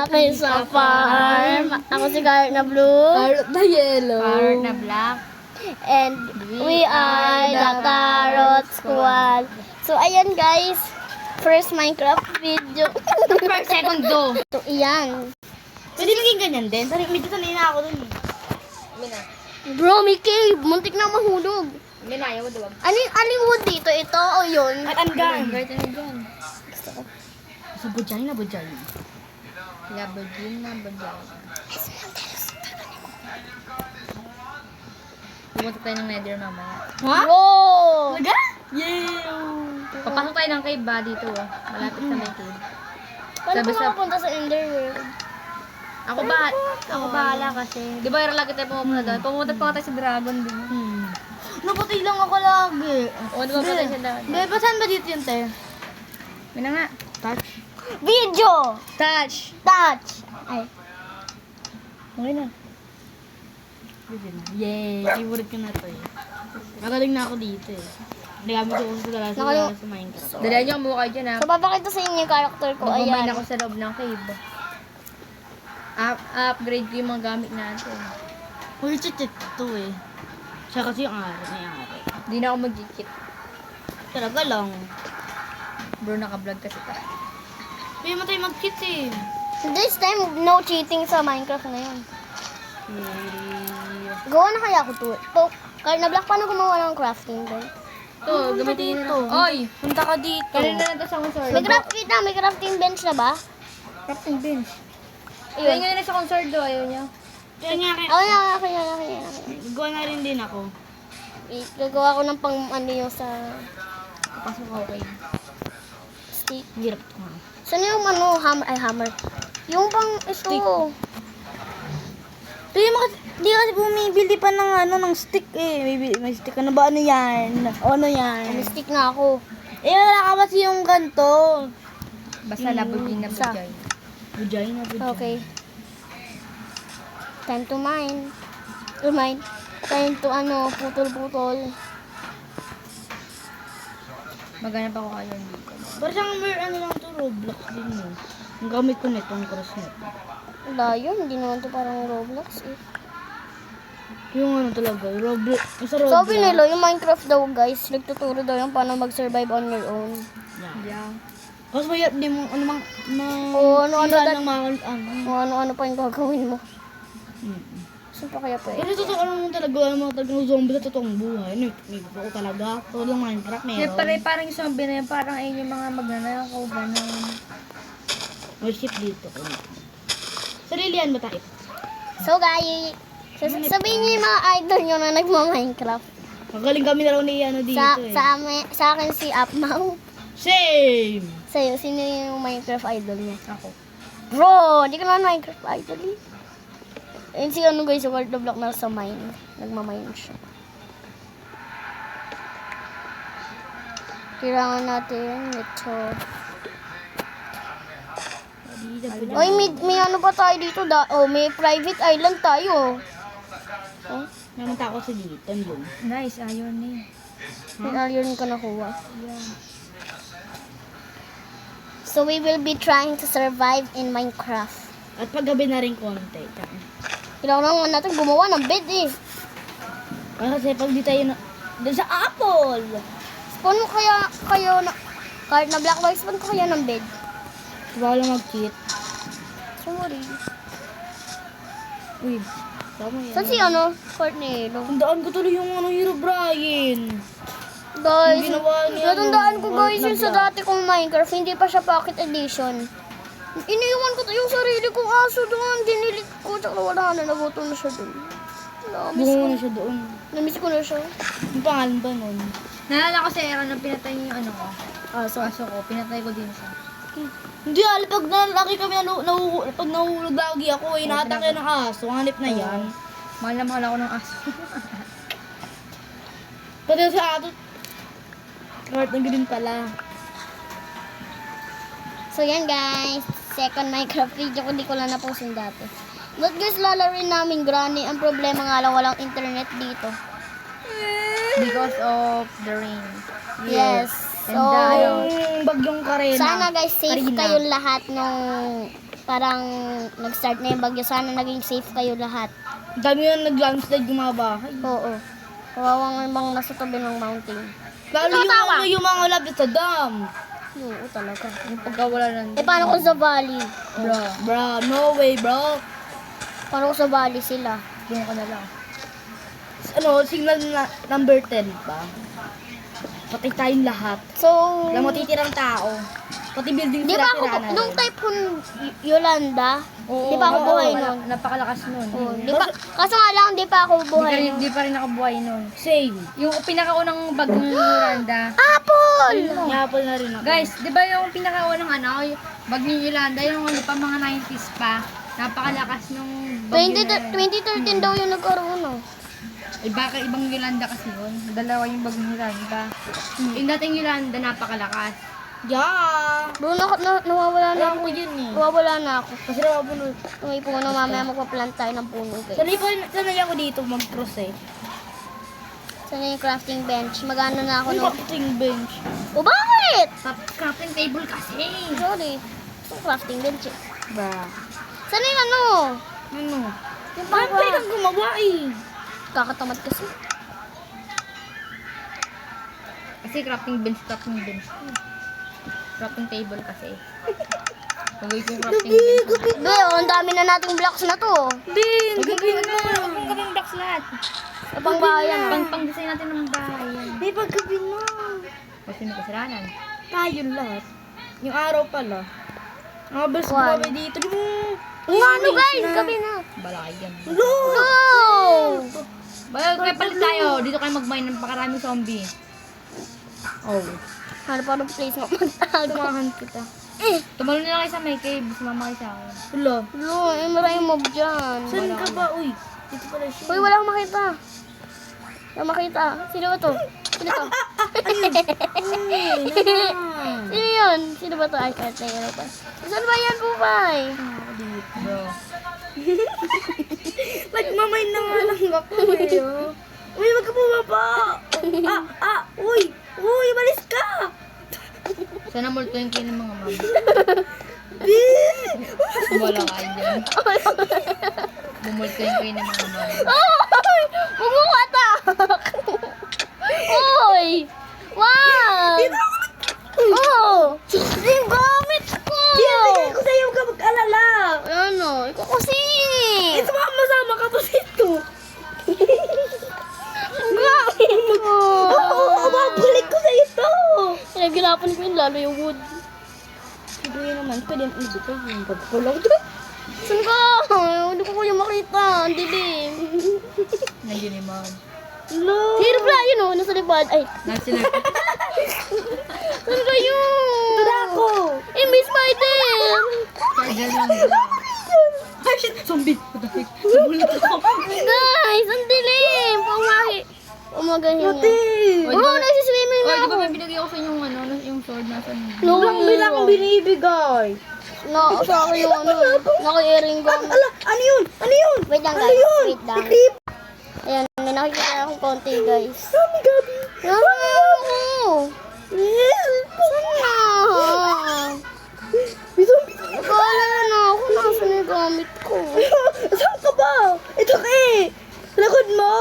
Malaki sa farm. Ako si Carrot na blue. Carrot na yellow. Carrot na black. And we are the Carrot Squad. So, ayan guys. First Minecraft video. Per segundo. So, iyan. Pwede maging ganyan din. Medyo sanay na ako dun. Bro, may cave. Muntik na mahulog. Hindi na, ayaw duwag. Aling wood dito? Ito o yun? At hanggang. Kahit ano dyan. Sa bujay na bujay. Labadin na bagay. Pumunta tayo ng nether mamaya. Ha? Wow! Talaga? Yay! Papasok tayo ng cave ba dito? Malapit sa may cave. Paano Sabi ko sa- makapunta sa Enderworld? Ako bahala kasi. Di ba lagi tayo pumunta doon? Pumunta pa tayo sa dragon din. Napatay lang ako lagi. O, di ba pa tayo sa dragon? Bebe, saan ba dito yun, te? May na nga. Touch. Video! Touch! Touch! Ay. Okay na. Pwede na. Yay! Favorite ko na to eh. Magaling na ako dito eh. Nagamit ko sa Nakalim- sa Minecraft. Dalihan niyo ang mukha dyan ha. So, papakita sa inyo yung character ko. Mag-combine Ayan. ako sa loob ng cave. Upgrade ko yung mga gamit natin. Uy, chit to eh. Siya kasi yung ari. May ari. Hindi na ako mag-kit. Talaga lang. Bro, naka-vlog kasi tayo. Pwede mo tayo mag-kit eh. This time, no cheating sa Minecraft ngayon. Gawa na kaya ako to. Kahit na black, paano gumawa ng crafting doon? Ito, gamitin dito. nyo. Oy! Punta ka dito. Kanina na ito sa consort. May crafting bench na ba? Crafting bench. Ayun. Ayun nga na sa consort do, ayaw niya. Kaya nga rin. Oh, yeah, okay. Gawa na rin din ako. Gagawa ko ng pang ano yung sa Pasok ako kayo. stick. Hirap to nga. Saan yung ano, hammer? Yung pang ito. Stick. Di kasi bumibili pa ng ano, ng stick eh. May stick. Ano ba? Ano yan? O ano yan? May stick na ako. Eh, wala ka kasi yung ganito. Basta labugin na Sa- bugay. Bujay na bujay. Okay. Time to mine. To mine. Time to ano, putol-putol. Maghanap ako kayo dito. Parang siyang ano lang to, Roblox din mo. Ang gamit ko nito, ang cross nito. Wala yun, hindi naman to parang Roblox eh. Yung ano talaga, Roblox. Sa Roblox. Sabi nila, yung Minecraft daw guys, nagtuturo daw yung paano mag-survive on your own. Yeah. Kasi may di mo, ano mang, Oo, ano-ano sira dat- ng mga, ano. O ano-ano pa yung gagawin mo. Mm. Saan pa kaya pwede? Pero totoo ano talaga, ano mga talagang zombie sa totoong buhay. Ano, may buo talaga. Tulad ng Minecraft, Yan meron. parang yung zombie na yan, parang ayun yung mga magnanakaw, gano'n. May ship dito. Sarilian ba tayo? So guys, sabihin niyo yung mga idol nyo na nagma-Minecraft. Magaling kami na raw ni ano dito eh. Sa akin si Upmau. Same! Sa'yo, sino yung Minecraft idol mo? Ako. Bro, hindi ka naman Minecraft idol eh. Ayun si ano guys, yung World of Block na sa mine. Nagmamine siya. Kailangan natin ito. Oy, may ano pa tayo dito? May private island tayo. Oh, Namunta ako sa dito, yun. Nice, ayun eh. may alien ka nakuha. So we will be trying to survive in Minecraft. At paggabi na rin konti. Tsaka. Kailangan naman natin gumawa ng bed eh. Kasi pag di tayo na... Doon sa Apple! Spawn mo kaya kayo na... Kahit na black box, spawn ko kaya ng bed. Bawal lang mag-cheat. Sorry. Uy, tama yan. Saan si ano? Cornelo. Tandaan ko tuloy yung ano, Hero Brian. Guys, Yung ginawa niya, natandaan ko ano, guys World yung sa of Block. dati kong Minecraft, hindi pa siya pocket edition. Iniwan ko yung sarili kong aso doon, dinilit ko, tsaka wala na, naguto na siya doon. Namiss Bungo ko, na siya doon. namiss ko na siya. Yung pangalan ba nun? Naalala ko sa era nung pinatay niyo yung ano ko. Aso ko, pinatay ko din siya. Hindi, pag nalaki kami, pag nahulog lagi ako, inaatake ng aso, hanip na yan. Mahal na mahal ako ng aso. Pati sa ato, heart na ganun pala. So yan guys, second Minecraft video ko, di ko lang naposin dati. But guys, lalarin namin granny. Ang problema nga lang, walang internet dito. Because of the rain. Yes. And So, Yung bagyong Karena. sana guys, safe Karina. kayo lahat nung parang nag-start na yung bagyo. Sana naging safe kayo lahat. Dami na nag-landslide yung mga bahay. Oo. Kawawang mga nasa tabi ng mountain. Lalo yung, Nakatawa. yung mga lapit sa dam. Oo, talaga. Yung pagkawala ng... Eh, paano kung sa valley? Bro, no way, bro. Paano kung sa valley sila? Doon ka na lang. Ano, signal na number 10 ba? Patay tayong lahat. So, Walang matitirang tao. Pati building di ba ako, sira-sira na. nung Typhoon Yolanda, Oo, di ba ako oo, buhay oo, nun? Napakalakas nun. Oo, di ba, kaso nga lang, di pa ako buhay nun. Di pa rin ako buhay nun. Same. Yung pinakaunang bagyong Yolanda. Apple! Yapol na rin ako. Guys, di ba yung pinakaunang yung bagyong Yolanda, yung ano pa, mga 90s pa. Napakalakas nung bagyo na yun. 2013 daw yung nagkaroon, no? Eh, baka ibang Yolanda kasi yun. Dalawa yung bagyong Yolanda. Yung dating Yolanda, napakalakas. Yeah. Bro, nawawala na Alam ako. ko yun eh. Nawawala na ako. Kasi nawapunod. May puno, mamaya magpa-plant tayo ng puno, guys. Sanay ako dito mag-cross eh. Sana yung crafting bench. Magana na ako Ano nung... crafting bench? O, bakit? Crafting table kasi. Sorry. Yung crafting bench eh. Ba. Sana yung ano? Ano? Yung Parang pwede pangwa. kang gumawa eh. Kakatamad kasi. Kasi crafting bench. Crafting table kasi. Pagawin ko yung crafting bench. Be, oh, ang dami na nating blocks na to. Din, Gabi na. Huwag mong gawing box lahat. Sa pangbayan. Pang-design natin ng bahay yan. Di ba gabi na? Kasi may kasalanan. Tayo lahat. Yung araw pala. Mga best One. kami dito. Di mo. Ang ano guys, gabi na. Balakay yan. Hello! Go! Kaya palit tayo. Dito kayo mag-mine ng pakaraming zombie. Oh. Ano pa ng place na magtago? Tumahan kita. Tumalo na lang kayo sa may cave. Sumama kayo sa akin. Hello. Lo, eh, maraming mob dyan. Saan ka ba? Uy. Dito pala siya. Uy, wala akong makita. Wala makita. Sino ba to? Sino to? Sino yun? Sino ba to? Ay, kahit na yun pa. Saan ba yan, Pupay? Bro. Nagmamay na nga lang ako eh. Oh. Uy, wag ka bumaba. Uy. Uy, malis ka. Sana multuin kayo ng mga mom. Di. Wala kayo dyan. Bumultuin kayo ng mga mom. Ay! Huwag mo ko attack! Uy! Wow! Oh! Yung gamit ko! Bigay ko sa'yo, huwag ka mag-alala. Ano? Ikaw kasi! Ito sama ka pa dito. Ang gamit ko! Babalik ko sa ito. Pinagirapan ko yun, lalo yung wood. Siguro naman, pwede ang ibigay yung pagpulaw doon. Saan ka? Hindi ko kayo makita. Ang dilim. Nandiyan ni mom. Hello. Hirap na yun oh, nasa libad. Ay, Nagsinag. saan kayo? Tada ako. Eh, may spider! Charger lang nila. Ay, shit. Zombie. Nabulit ako. Guys, ang dilim! Pumahi. Umagahin Ate. niya. Oh, nagsiswimming Oy, na di ako. ba may binigay ako sa inyong ano, yung sword nasa No, Bilang akong binibigay. No, sa akin yung ano, naka-earring ko. Ala, ano yun? Ano yun? Wait lang Ano guys, yun? wait lang. Ikrip. Ayan, may nakikita akong konti guys. Sabi gabi. Ano? Saan na? May zombie. Akala na ako, nasa na yung gamit ko. Saan ka ba? Ito ka eh. Lakad mo.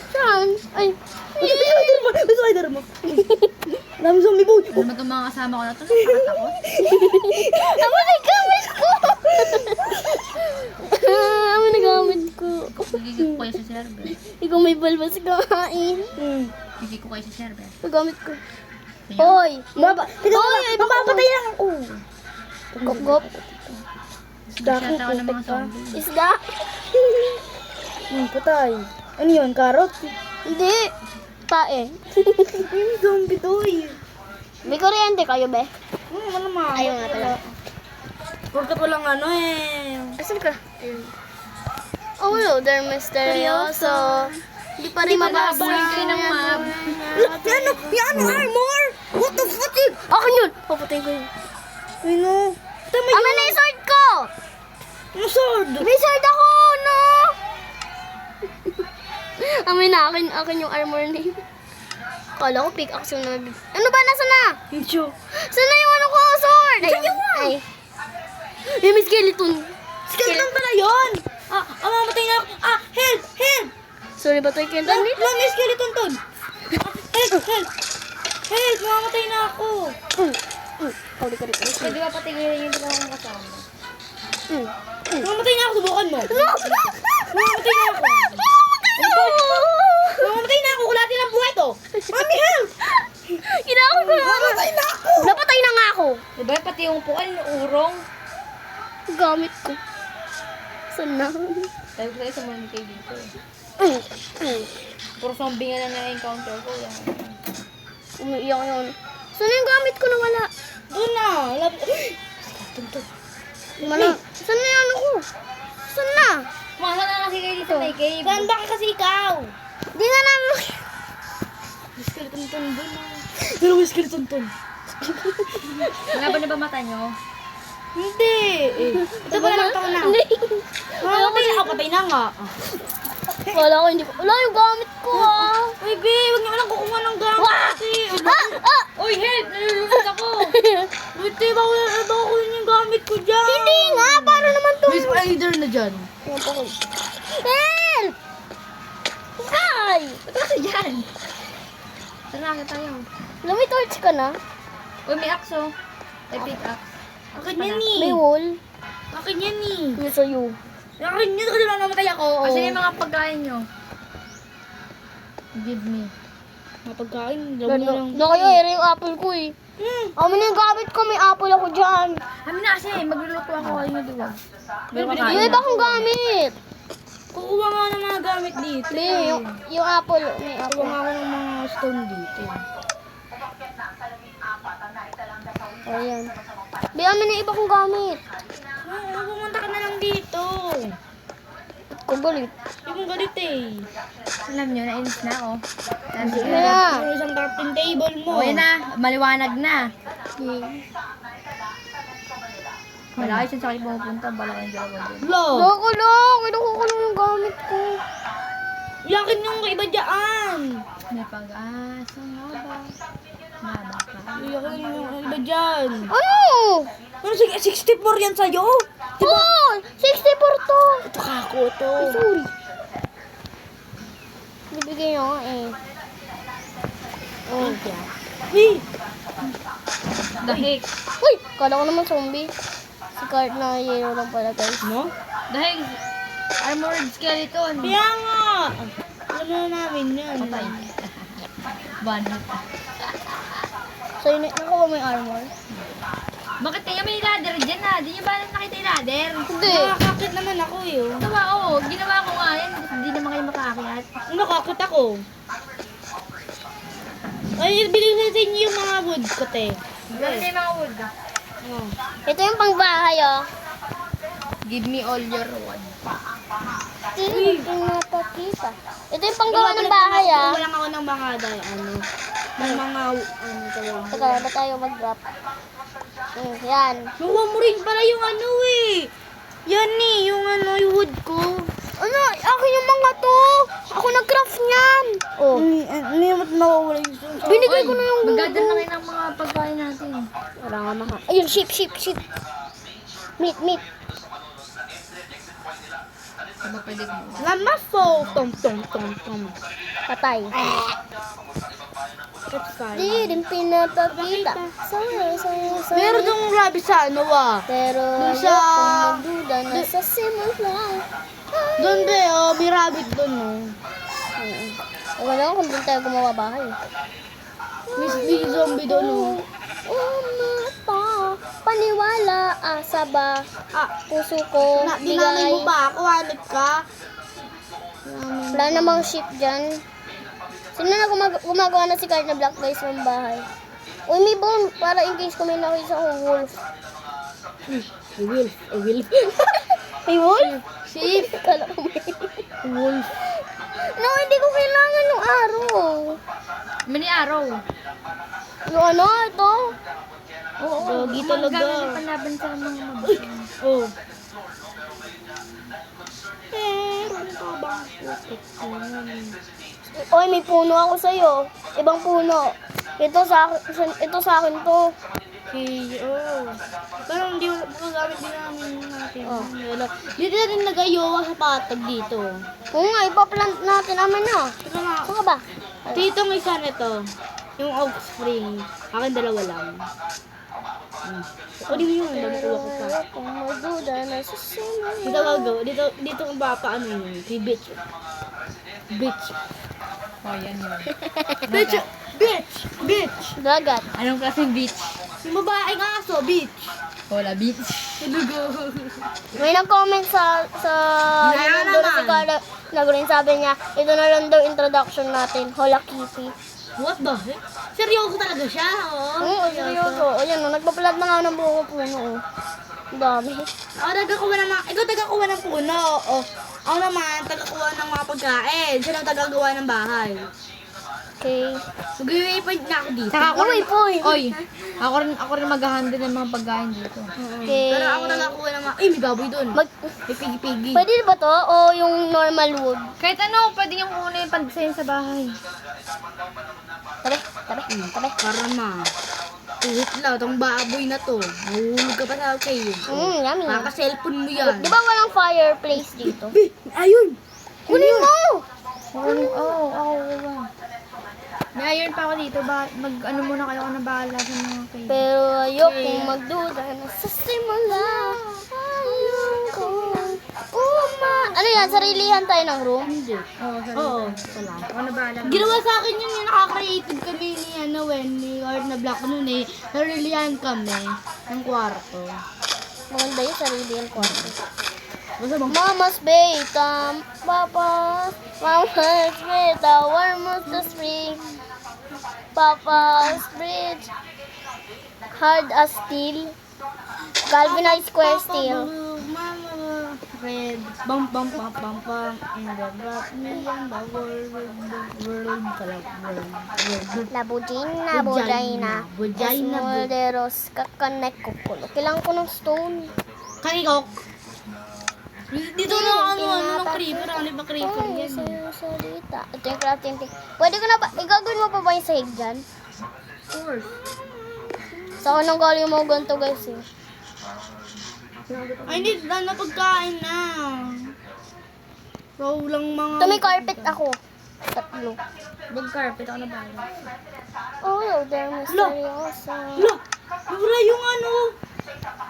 Saan? Ay, May spider mo. Dami zombie boy. Ano ba itong mga kasama ko na ito? Nakatakot? ako na yung gamit ko! Ako na gamit ko. Gigigit ko kayo sa server. Ikaw may balbas kain. Gigigit ko kayo sa server. Gamit ko. Tingnan. Hoy! Baba. Tignan mo. Hoy, Mapapatay lang ako. Gop-gop. Isda ko. Shut down ng mga putik ka. zombie. Isda? Patay. Ano yun? Carrot? Hindi. Tae. Yung zombie doy. May kuryente kayo, be? Ano naman? Ayaw nga pala. Porkat walang ano eh. Asan ka? Ayun. Oh, hello there, Misterioso. Hindi pa rin mabasa. makabuhay kayo ng map. Yan armor! What the fuck? Akin yun! Papatayin ko yun. Ano? Tama Amin na yung sword ko! yung sword. May sword ako, no? Amin na, akin yung armor name. Kala ko pickaxe yung nabib. Ano ba? Nasa na? Medyo. Saan na yung ano ko? Sword! Ay, ay. Yung may skeleton. Skeleton pala yun! Mamatay na ako. Help! Help! Sorry ba tayo kenta nito? May skeleton ton. Help! Help! Mamamatay na ako. Kali. Pwede ba patigilin yung dalawang kasama? Mamamatay na ako. Subukan mo. Mamamatay na ako. Mamamatay na ako. Kulatin ang buhay to. Mami, help! Kinakot ko. Mamamatay na ako. Napatay na nga ako. Diba pati yung pukan, urong. Gamit ko. Saan na? Sabi ko sa'yo sa mga kayo dito. Puro zombie nga lang na-encounter ko. Umiiyak yun. Saan yung gamit ko na wala? Doon na. Mana? Saan na yung ano ko? Saan na? Kumasa na kasi kayo dito may cave. Saan ba ka kasi ikaw? Di nga namin. May skeleton ton doon na. Pero may skeleton ton. Laban na ba mata nyo? Hindi. Ito ba lang ito na? Hindi. Mamamatay na ako. Patay na nga. Wala ko, hindi ko. Wala yung gamit ko Uy, be, huwag niyo lang kukuha ng gamit kasi. Uy, help! Nalulunod ako! Wait, baka kunin yung gamit ko dyan. Hindi nga, para naman to. May spider na dyan. Help! Hi! Ba't kasi dyan? Tara na tayo. Lumitorch ka na? Uy, may axe oh. May pick axe. Akin yan May eh. wall? Akin yan eh. Yung sa'yo. Akin yan kasi lang namatay ako. Kasi yung mga pagkain nyo. Give me. Mga pagkain, laban na lang. Nakayara yung apple ko eh. Amin na yung gamit ko, may apple ako dyan. Amin na kasi, magluluto ako kayo nyo diba? Yung iba kong gamit. Kukuha nga ng mga gamit dito. Be, yung apple, may Kukuha apple. nga ako ng mga stone dito. Ayan. Be, amin na yung iba kong gamit. Pumunta ka na lang dito. Kugulit. Hindi kong galit eh. Alam nyo, nainis na ako. Ano na? Yung isang crafting table mo. O, yun na. Maliwanag na. Wala kayo siya sa akin pumupunta. Bala kayong dalawa dyan. Lo, Loko lang, kinukuha lang yung gamit ko. yakin yung iba dyan. May pag-asa nga ba? Mabaka. Yakin yung iba dyan. Ano? Pero sige, 64 yan sa'yo. Oh, 64 to. Ito kako to. Sorry. Bibigay niyo nga eh. Oh, yeah. Hey, Dahig. Uy! Kala ko naman zombie. Si card na yellow lang pala guys. no? Dahig. Armored skeleton. Kaya nga. Alam na namin yan. Patay. Banat. So, nakuha mo yung armor? Bakit kaya may ladder dyan ha? Di nyo ba nakita yung ladder? Hindi. Nakakakit naman ako eh. Oh. Ginawa ko. Ginawa ko nga yan. Hindi naman kayo makaakyat. Nakakit ako. Ay, binigyan sa inyo yung mga wood ko, te. Gano'n yung mga wood. Oh. Ito yung pangbahay oh. Give me all your wood. Hindi napakita. Ito yung panggawa ng bahay ah. Kuha lang ako ng mga ng mga tawag. Teka, ba tayo mag-drop? Yan. Nakuha mo rin pala yung eh. Yan eh, yung yung wood ko. Ano? Akin yung mga to. Ako nag-craft niyan. Oh. Ano yung mawawala yung susunod? Binigay ko na yung Magdadal na kayo ng mga pagkain natin. Wala nga maka. Ayun, sheep. Meat. Ano ba pwede mo? Lama po. Tom. Patay. That's fine. Di rin pinapakita. Sorry. Meron yung rabbit sa Pero Doon sa- ayokong magduda na sa simula. Doon be, may rabbit doon, oh. Wala lang kung doon tayo gumawa bahay. May zombie doon, oh. Umata, paniwala, asa ba, puso ko, Dinamay mo bigay. ba ako? Hanip ka? Wala namang ship dyan. Sino na gumagawa na si Card na black guys ng bahay? Uy, may bone, para in case kung may nakita akong wolf. I will. May wolf? Sheep. Kala ko may Wolf. No, hindi ko kailangan yung araw. Mani araw. Yung ano, ito? Oo. Gagi talaga. Gano'n yung panlaban sa mga Oh. Meron ka bang protection? Oy, may puno ako sa'yo. Ibang puno. Ito sa akin to. Okay, oh. Pero hindi mo Ginagamit din namin natin. Oh. Dito na rin nag-ayowa sa patag dito. Oo nga, ipaplant natin namin na. Ito nga. Saan ka ba? Dito ang isa nito. Yung oak spring. Akin dalawa lang. O, di mo yun. Nabukuha ko pa. Kung magduda na sa simula. Dito gagawa. Dito ang bapa ano yun. Si bitch. Bitch. Oh, yan yun. Bitch! Bitch! Bitch! Dagat. Anong klaseng beach? Yung babaeng aso, bitch! Wala beach. May nag-comment sa Kaya nandun naman. si Carla Nagrin, sabi niya, ito na lang daw introduction natin, Hola Kitty. What the heck? Seryoso talaga siya, oh. Oo, seryoso. O yan, nagpa-plant na nga ng buko puno. Oh. Ang dami. Ako tagakuha ng mga, ikaw tagakuha ng puno. Oh. Ako naman, tagakuha ng mga pagkain. Siya lang tagagawa ng bahay. Okay. Mag-i-waypoint na ako dito. Saka ako rin, Waypoint. oy, ako rin mag-handle ng mga pagkain dito. Okay. Pero ako tagakuha ng mga, may baboy dun. May pigi-pigi. Pwede ba to? O yung normal wood? Kahit ano, pwede niyong kunin yung pandesayin sa bahay. Tabi, tabi. Para ma. Tuhit lang, itong baboy na to. Mahulog ka pa sa kayo. Yummy. Kaka-cellphone mo yan. Di ba walang fireplace dito? Ayun! Kunin mo! May iron pa ako dito, mag-ano muna kayo na bahala sa mga kayo. Pero ayokong magduda na sa simula. Ayoko. Ano yan? Sarilihan tayo ng room? Hindi. Oo, wala. Ako na bahala. Ginawa sa akin yun, yung nakaka-creative kami ni, ni Art na Black noon eh. Narilihan kami ng kwarto. Maganda yung sarilihan kwarto. Basta bang Mama's beta, Papa's beta, warmest the spring. Papa's bridge, hard as steel, galvanized square steel. Mama, red, bam bam bam bam bam, in the black million, the world, Labudina, budina, Budina, molderos, kakanek kukulo. Kailangan ko ng stone. Kanikok. Dito na ano ng creeper, ano ba creeper Ay, yan? salita. Ito yung crafting thing. Pwede ko na ba, igagawin mo pa ba yung sahig dyan? Of course. Sa unang galing mo ganito guys eh. Ay, hindi na pagkain na. Raw lang mga... Ito may carpet ako. Tatlo. Bag carpet ako na ba? Oh, they're mysterioso. Lo! Wala yung ano?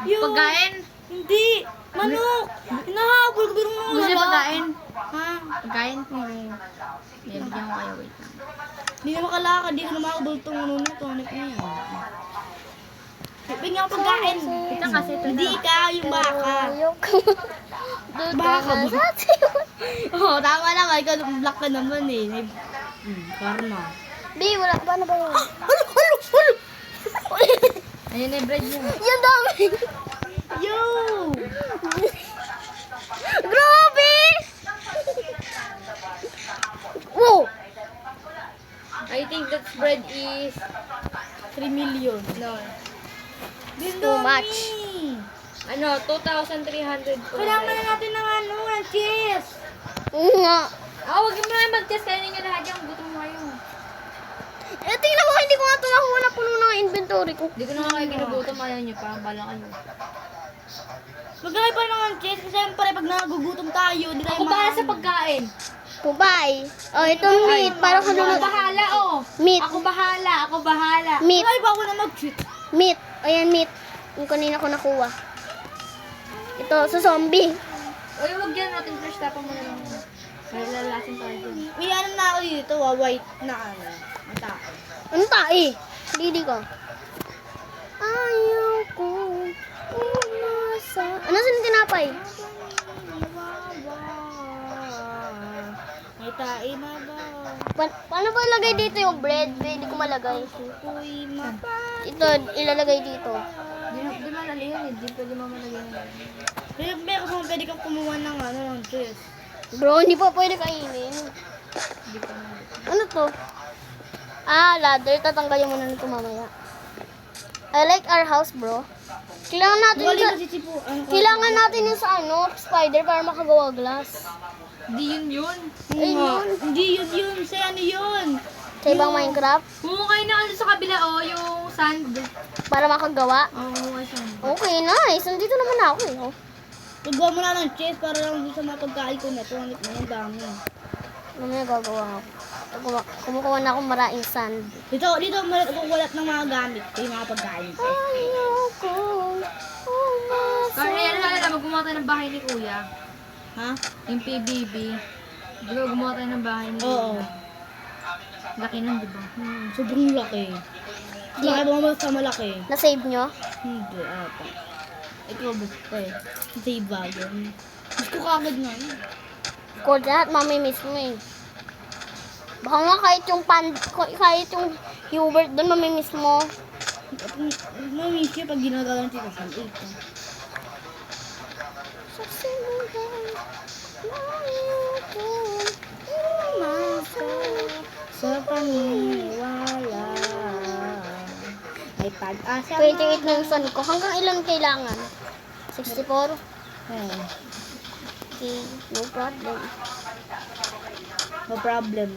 Yung... Pagkain? Hindi! Manok! Hinahabol ko yung mga Gusto niyo wala. pagkain? Ha? Pagkain? Bibigyan ko kayo, wait lang. Hindi na makalakad, hindi ko na makabol itong ano na ito. Ano yan? Bigyan ko pagkain. Ito kasi ito Hindi na. ka, yung baka. Ayoko. Baka ba? Sa atin. Oo, tama naman. Ikaw black ka naman eh. Karma. B, wala. Paano ba yun? Ayun na yung bread niya. Yan dami. Yo! Grabe! Wow! I think that bread is 3 million. no. Too much. Ano, 2,300 po. Kailangan na natin ng ano, ng cheese. Nga. Huwag mo na mag-test kayo ninyo lahat yung gutom mo kayo. Eh, tingnan mo, hindi ko nga ito nakuha na puno ng inventory ko. Hindi ko naman kayo ginugutom, ayaw nyo pa. Bala kayo. Maglagay pa rin ng cheese kasi siyempre pag nagugutom tayo, di tayo Ako bahala sa pagkain. Goodbye. Oh, itong meat. Para ko Ako lunod. bahala, oh. Meat. Ako bahala. Meat. Ay, ba ako na mag-cheat? Meat. Ayan, meat. Yung kanina ko nakuha. Ito, sa zombie. Uy, huwag yan natin fresh tapang mo na lang. May lalasin tayo dun. May ano na ako dito, white na ano. Mata. Ano tae? Didi ko. Ayaw ko umasa. Ano sa tinapay? May tae na ba? Paano ba ilagay dito yung bread? Hindi ko malagay. Uy, mapa. Ito, ilalagay dito. Di malali yan eh. Di pwede mamalagay na yan. Pero meron kung pwede kang kumuha ng ano, ng cheese. Bro, hindi pa pwede kainin. Ano to? Ah, ladder. Tatanggalin mo na nito mamaya. I like our house, bro. Kailangan natin Wali sa... na sisipo. Kailangan natin yung sa ano, spider para makagawa glass. Di yun. Ayun yun. Hindi yun. Sa ano yun? Sa ibang Minecraft. Kung kayo na ano sa kabila, oh, yung sand. Para makagawa. Oh, sand. Okay, nice. Nandito naman ako eh. Oh. Nagawa mo na ng chest para lang doon sa mga pagkain ko na ito. Ang dami. Mamaya gagawa ako. Kumukuha na ako maraming sand. Dito, walat ng mga gamit. Ito yung mga pagkain ko. Ayoko Kaya ano na gumawa tayo ng bahay ni Kuya. Ha? Yung PBB. Di ba gumawa tayo ng bahay ni Oo. Kuya? Laki nun, di ba? Sobrang laki. Laki mo sa malaki. Na-save nyo? Hindi, ata. Ikaw basta eh. Save wagon. Gusto ko kagad nga eh. Cold lahat, mamimiss mo eh. Baka nga kahit yung Hubert doon, mamimiss mo. Mamiss yun pag ginagawa ng tita Sam. Sa paniniwala ay pag-asa 28 na yung son ko. Hanggang ilan kailangan? 64? Eh, Okay, no problem. no problem.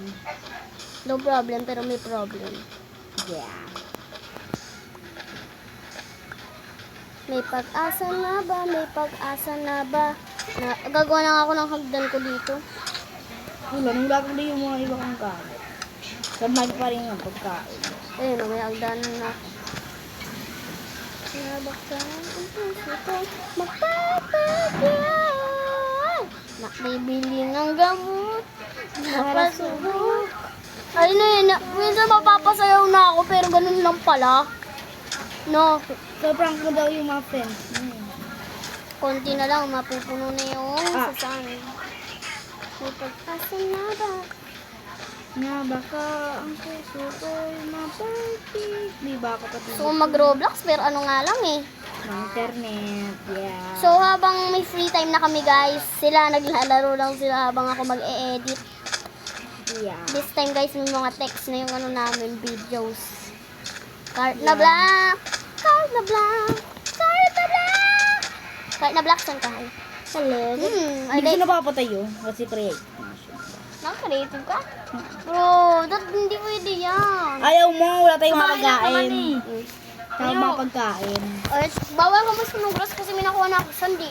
No problem, pero may problem. Yeah. May pag-asa na ba? May pag-asa na ba? Gagawa na nga ako ng hagdan ko dito. Wala, nung lagi na yung mga iba kong gamit. Sabay pa rin yung pagkain. Ayun, may hagdan na. Nabaksan ang puso ko, mapapagyan. Nakibili ng gamot, napasubok. Ayun na yun, minsan mapapasayaw na ako, pero ganun lang pala. No, Sobrang ko daw yung mga friends. konti na lang, mapupuno na yung Ah. sasanin. May pag-asa na ba? Nga baka ang puso ko'y mapagpig. Di ba ako pati? So mag-Roblox, pero ano nga lang eh. Ng internet, yeah. So habang may free time na kami guys, sila naglalaro lang sila habang ako mag-e-edit. Yeah. This time guys, may mga text na yung ano namin, videos. Cart na black! Cart na black! Cart na black! Cart na black, saan ka? Hello? Hindi ko napapatay yun. Kasi create. Nakaka-creative ka? Bro, hindi pwede yan. Ayaw mo, wala tayong mga Kumain lang naman pagkain. eh. Tayong mga pagkain. Ay, bawal ka mas pinugras kasi may nakuha na ako sandi.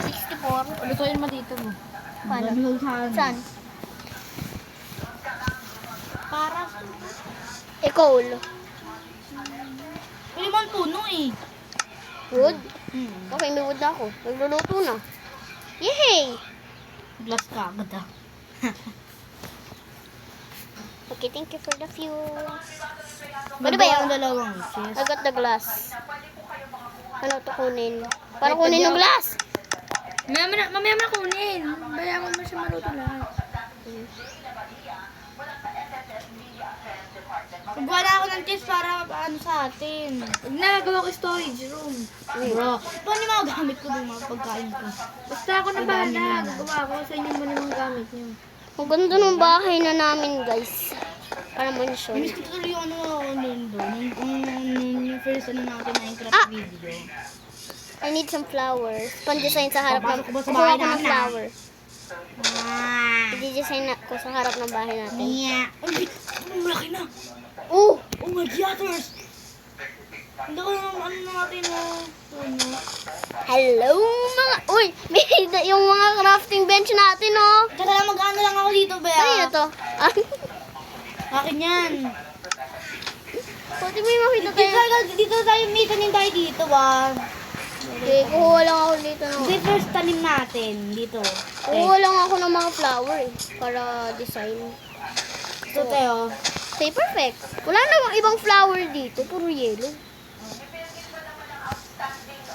64. Lutuin mo dito mo. Paano? Dami ko saan. Saan? Para. Ecole. Pili mo ang puno eh. Wood? Okay, may wood na ako. Nagluluto na. Yay! Glass ka agad ah. Okay, thank you for the fuel. Ano ba yan? Ang dalawang cheese. I got the glass. Ano to kunin? Para kunin yung glass. Mamaya mo na kunin. Bayaman mo siya maluto lahat. Magawa na ako ng cheese para ano sa atin. Huwag na, gawa ko storage room. Bro, paano yung mga gamit ko yung mga pagkain ko? Basta ako na bahala. Gagawa ko sa inyo muna yung gamit niyo. Ang ganda ng bahay na namin, guys. Para mansion. Miss ko tuloy yung ano doon. Yung first ano natin Minecraft Ah! video. I need some flowers. Pan-design sa harap ng... Papasok ko ba sa Kukuha bahay ko ng namin, flower. Ah! I-design ko sa harap ng bahay natin. Yeah. Ang laki na. Oh! Oh my theaters! Hindi ko ano natin na ano. Hello, mga... Uy! May yung mga crafting bench natin, oh! Tsaka lang mag-ano lang ako dito, Bea. Ano na to? Ah, Akin yan. Pwede may makita tayo. Dito tayo, may tanim tayo dito ba? Okay, kukuha lang ako dito ng... Dito first tanim natin, dito. Kukuha lang ako ng mga flower eh, para design. Ito tayo. Okay, perfect. Wala namang ibang flower dito, puro yellow.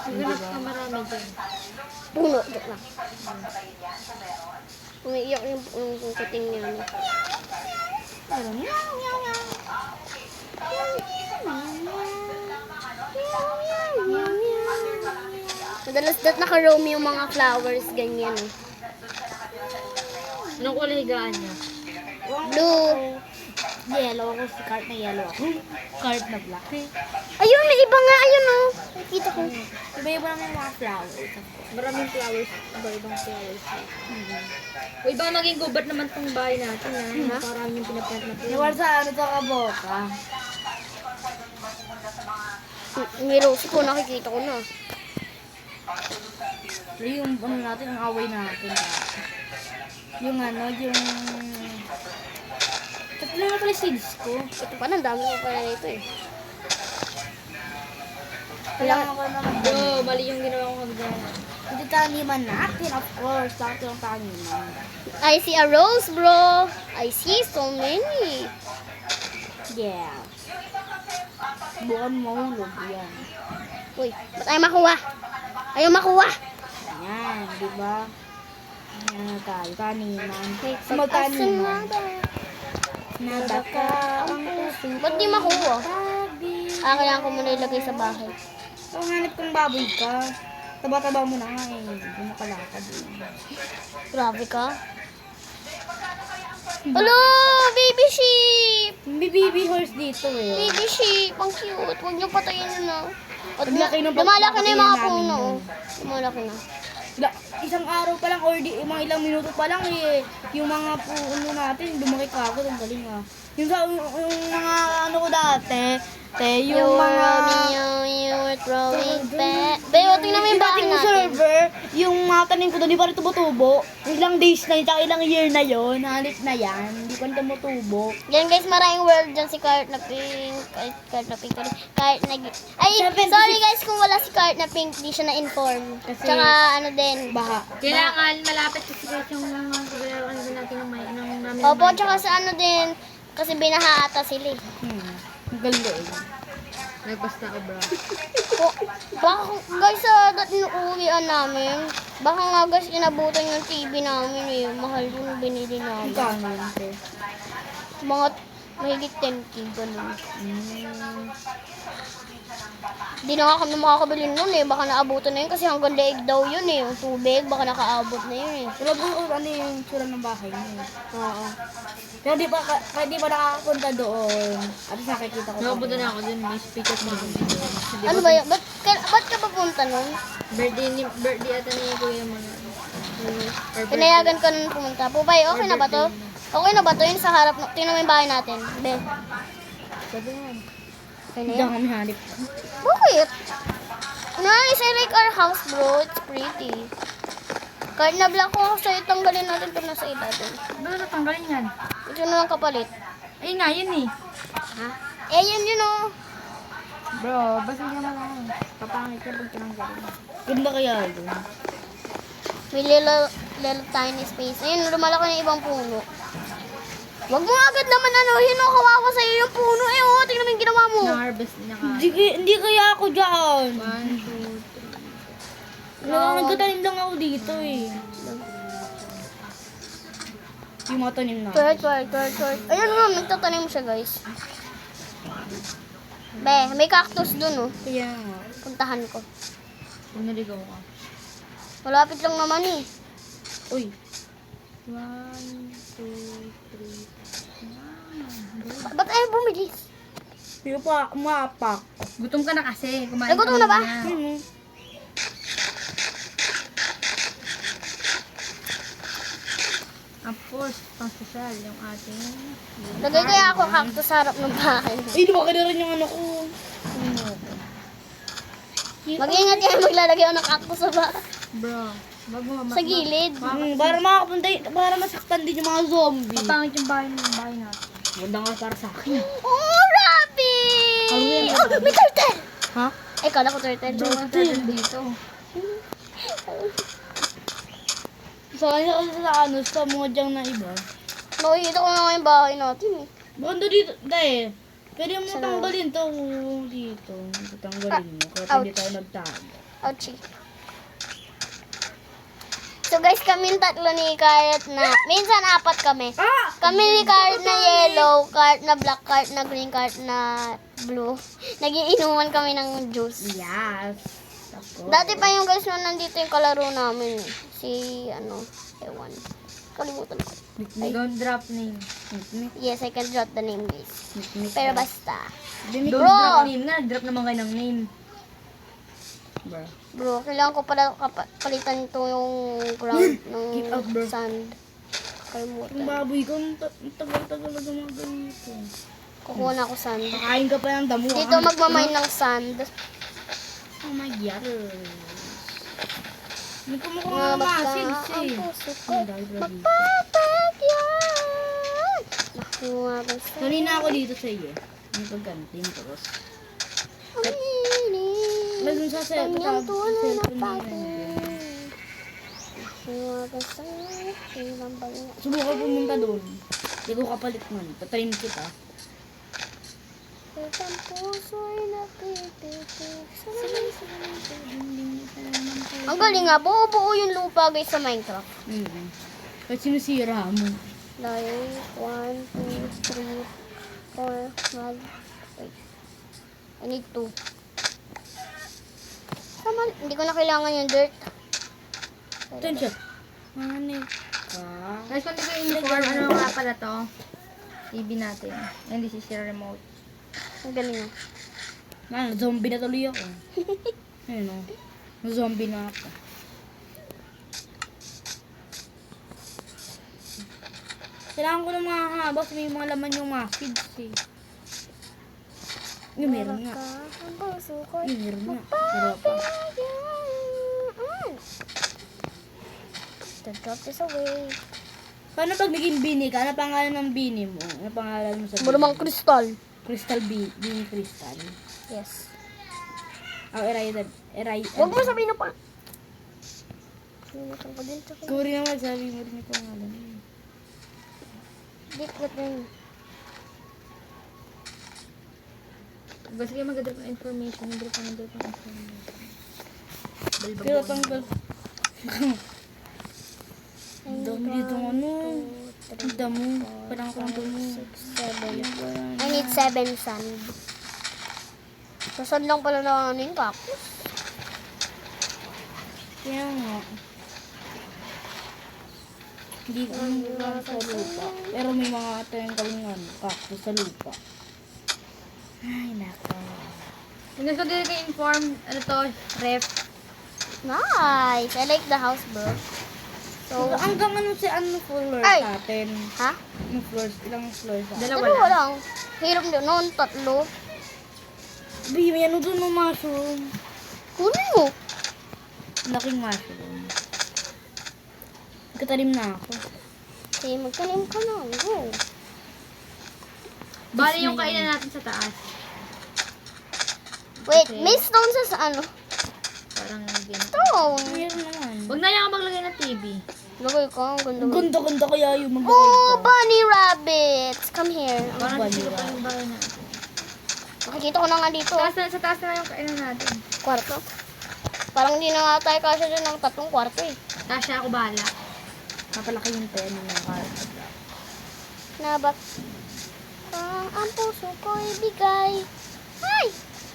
Ganap ka marami dyan. Puno, joke lang. Umiiyak yung kuting niya. No? Madalas naka-roam yung mga flowers, ganyan. Eh. Anong kulay higaan niya? Blue. Yellow ako, si card na yellow ako. Card na black. Ayun, may iba nga, ayun oh. Nakita ko. Iba-iba naman yung mga flowers. Maraming flowers. Iba-ibang flowers. Uy, baka maging gubat naman tong bahay natin, ha? Parang yung pinaplant na Nawal sa ano sa kaboka. May rose ko, nakikita ko na. Yung ano natin, ang away natin. Yung ano, yung... Tatlo na pala seeds ko. Ito pa, ang dami ko pala nito eh. Kailangan ko naman. Bali yung ginawa ko hagdan. Hindi taniman natin, of course. Bakit yung taniman? I see a rose, bro. I see so many. Yeah. Bukan mahulog yan. Uy, ba't ayaw makuha? Ayaw makuha. Yan, di ba? Yan tayo, taniman. Wait, Sa magtaniman. asan Nada ka ang puso. Ba't di makuha? Sabi. Kailangan ko muna ilagay sa bahay. Kung hanap kong baboy ka, taba-taba mo na nga eh. Hindi mo kalakad eh. Grabe ka. Hello, baby sheep! May baby horse dito eh. Baby sheep, ang cute. Huwag niyo patayin yun na. At Paglaki ng lumalaki na yung mga papatayin namin puno. yun. Lumalaki na. Isang araw pa lang or mga ilang minuto pa lang eh. Yung mga puno natin, lumaki ka ako. Ang galing ah. Yung mga ano ko dati, yung mga... You're throwing back. Beo, tingnan mo yung bahay dating natin. server, yung mga tanim ko doon, di pa rin tubo-tubo. Ilang days na yun, tsaka ilang year na yun, halit na yan. Hindi ko na tumutubo. Yan guys, maraming world dyan si Cart na pink. Cart na pink. Cart na... Ay, 76. sorry guys kung wala si Cart na pink. Di siya na-inform. Kasi- Tsaka ano din. Baha. Kailangan malapit kasi guys yung mga ano din natin ng may ng namin. Opo, tsaka sa ano din. Kasi binaha ata sila eh. Ang galing. Nagbasta ka bro. Baka guys, dating uuwian namin. Baka nga guys, inabutan yung TV namin eh. Mahal yung binili Ang namin. kano yun, te. Mga mahigit 10K ganun. Di na nga kami makakabili nun eh. Baka naabutan na yun kasi hanggang daig daw yun eh. Yung tubig, baka nakaabot na yun eh. Wala po kung ano yung tsura ng bahay niyo. Oo. Pero di pa nakakapunta doon. At nakikita ko pa. Nakapunta na ako dun, may speaker na ako. Ano ba yun? Ba't ka papunta nun? Birthday ata niya kuya mo na. Pinayagan ka nun pumunta. Pupay, okay na ba to? Okay na ba to? Yun sa harap, tingnan mo yung bahay natin. Be. Sabi yan. Okay na Hindi yan? kami hanip. Bakit? Nice, I like our house bro. It's pretty. Kahit na-block ko ako sa'yo, tanggalin natin ito nasa ilalim. Doon natanggalin yan. Ito na lang kapalit. Ayun nga, yun eh. Ha? Eh, yun oh. Bro, basta niya lang. Papangit ka pag tinanggalin. Ganda kaya yun. May little tiny space. Ayun, lumalaki na yung ibang puno. Wag mo agad naman ano, yun oh, kawawa sa'yo yung puno. Eh, oh, tingnan mo yung ginawa mo. Na-harvest niya ka. Hindi kaya ako dyan. 1, 2, Nagtatanim lang ako dito eh. Yung mga tanim na. Twerk. Ayun nga, nagtatanim siya guys. Be, may cactus dun oh. Kaya nga. Puntahan ko. Kung naligaw ka. Malapit lang naman eh. Uy. 1, 2, 3. Ba't ayaw bumilis? Hindi pa umapak. Gutom ka na kasi. Kumain Nagutom na ba? Of course, pang social yung ating... Lagay kaya ako cactus sa harap ng bahay. Ay, lumaki na rin yung ano ko. Mag-ingat yan, maglalagay ako ng cactus sa bahay. Bro, wag mo Sa gilid. Para makapunta, para masaktan din yung mga zombie. Papangit yung bahay natin. Ganda nga para sa akin. Oh, rabbit! Oh, may turtle! Ha? Eh, kala ko turtle. Bro, ang turtle dito. Sa ano, sa mga dyang na iba. Nakikita ko na nga yung bahay natin eh. Banda dito, dahil. Pwede mo Saan? tanggalin to dito. Tanggalin mo. Kasi hindi ouch. tayo nagtago. Ouchie. So guys, kami tatlo ni Carrot na, minsan apat kami. Kami ni Carrot na yellow, Carrot na black, Carrot na green, Carrot na blue. Nagiinuman kami ng juice. Yes. Ako. Dati pa yung guys na nandito yung kalaro namin. Si, ewan. Kalimutan ko. Don't drop name. Yes, I can jot the name guys. Pero basta. Don't Bro! drop name nga. Drop naman kayo ng name. Bro. Bro, kailangan ko pala palitan ito yung ground Get out, bro. ng sand. Yung Kalimutan. baboy ko, ang tagal-tagal na gumaganito. Kukuha na ako sand. Kakain ka pa ng damo. Dito magmamay ng sand. Oh my God. May kumukuha Nga ng mga basta seeds ang eh. puso ko Ang dahil grabe. magpapagyan. Naku nga basta. Kanina ako dito sa iyo. May pagkantin tapos. Ang init. May dun sa Kanyang tunay na cellphone na pagod. yan. Naku nga basta. Kailang bagay. Subukan pumunta doon. Hindi ko kapalit man. Patayin kita. Ang puso'y napipitik sa ang galing nga, buo-buo yung lupa guys sa Minecraft. Kahit sinusira mo. Like, 1, 2, 3, 4, 5, wait. I need 2. Tama, hindi ko na kailangan yung dirt. Ito siya. Manip ka. Guys, kung di ko inform, ano nga pala to? TV natin. And this is your remote. Ang galing nga. Man, zombie na tuloy ako. Ayun o. Zombie na ako. Kailangan ko ng mga habas. May mga laman yung mga seeds eh. Yung meron nga. Ang puso ko'y Yung meron nga. Pero pa. magpapagyan. To drop this away. Paano pag naging bini ka? Ano pangalan ng bini mo? Ano pangalan mo sa bini? Marumang kristal. Crystal bini crystal. Yes. Oh, eray. Huwag mo sabihin na pa. Sinitan ko din sa Ikaw rin naman, sabi mo rin yung pangalan mo. Dito na yun. Gusto kayo mag-drop ng information. Mag-drop ng information. Pero tanggal. Ang dami dito ano. Ang damo. Parang ako ang damo. 7. I need 7 sand. Sasad lang pala na ano yung cactus. Kaya nga. Hindi ko sa lupa. Pero may mga tayong ano, cactus sa lupa. Ay, nako. Kung gusto kayo inform, ano to, ref. Nice! I like the house, bro. So, Hanggang ano si ano floors Ay! natin? ha? Anong floors? Ilang floors natin? Dalawa Dalawa lang. lang. Hirap din noon, 3. Bi, may ano doon ng mushroom. Kunin mo. Laking mushroom. Nagkatalim na ako. Okay, magtanim ka na. Go. Bali yung kainan natin sa taas. Wait, Okay. may stone sa ano? Parang din. Stone. Meron naman. Huwag na yan maglagay ng TV. Lagay ko, ang ganda. Ang ganda-ganda kaya yung Oh, mag-gold ka. bunny rabbits. Come here. Parang Bali dito ba? pa yung bahay natin. Nakikita ko na nga dito. Sa taas na yung kainan natin. Kwarto. Parang hindi na nga tayo kasya dyan ng 3 kwarto eh. Tasha, ako bahala. Napalaki yung pen ng card. Nabat. Ang puso ko ibigay. Ay!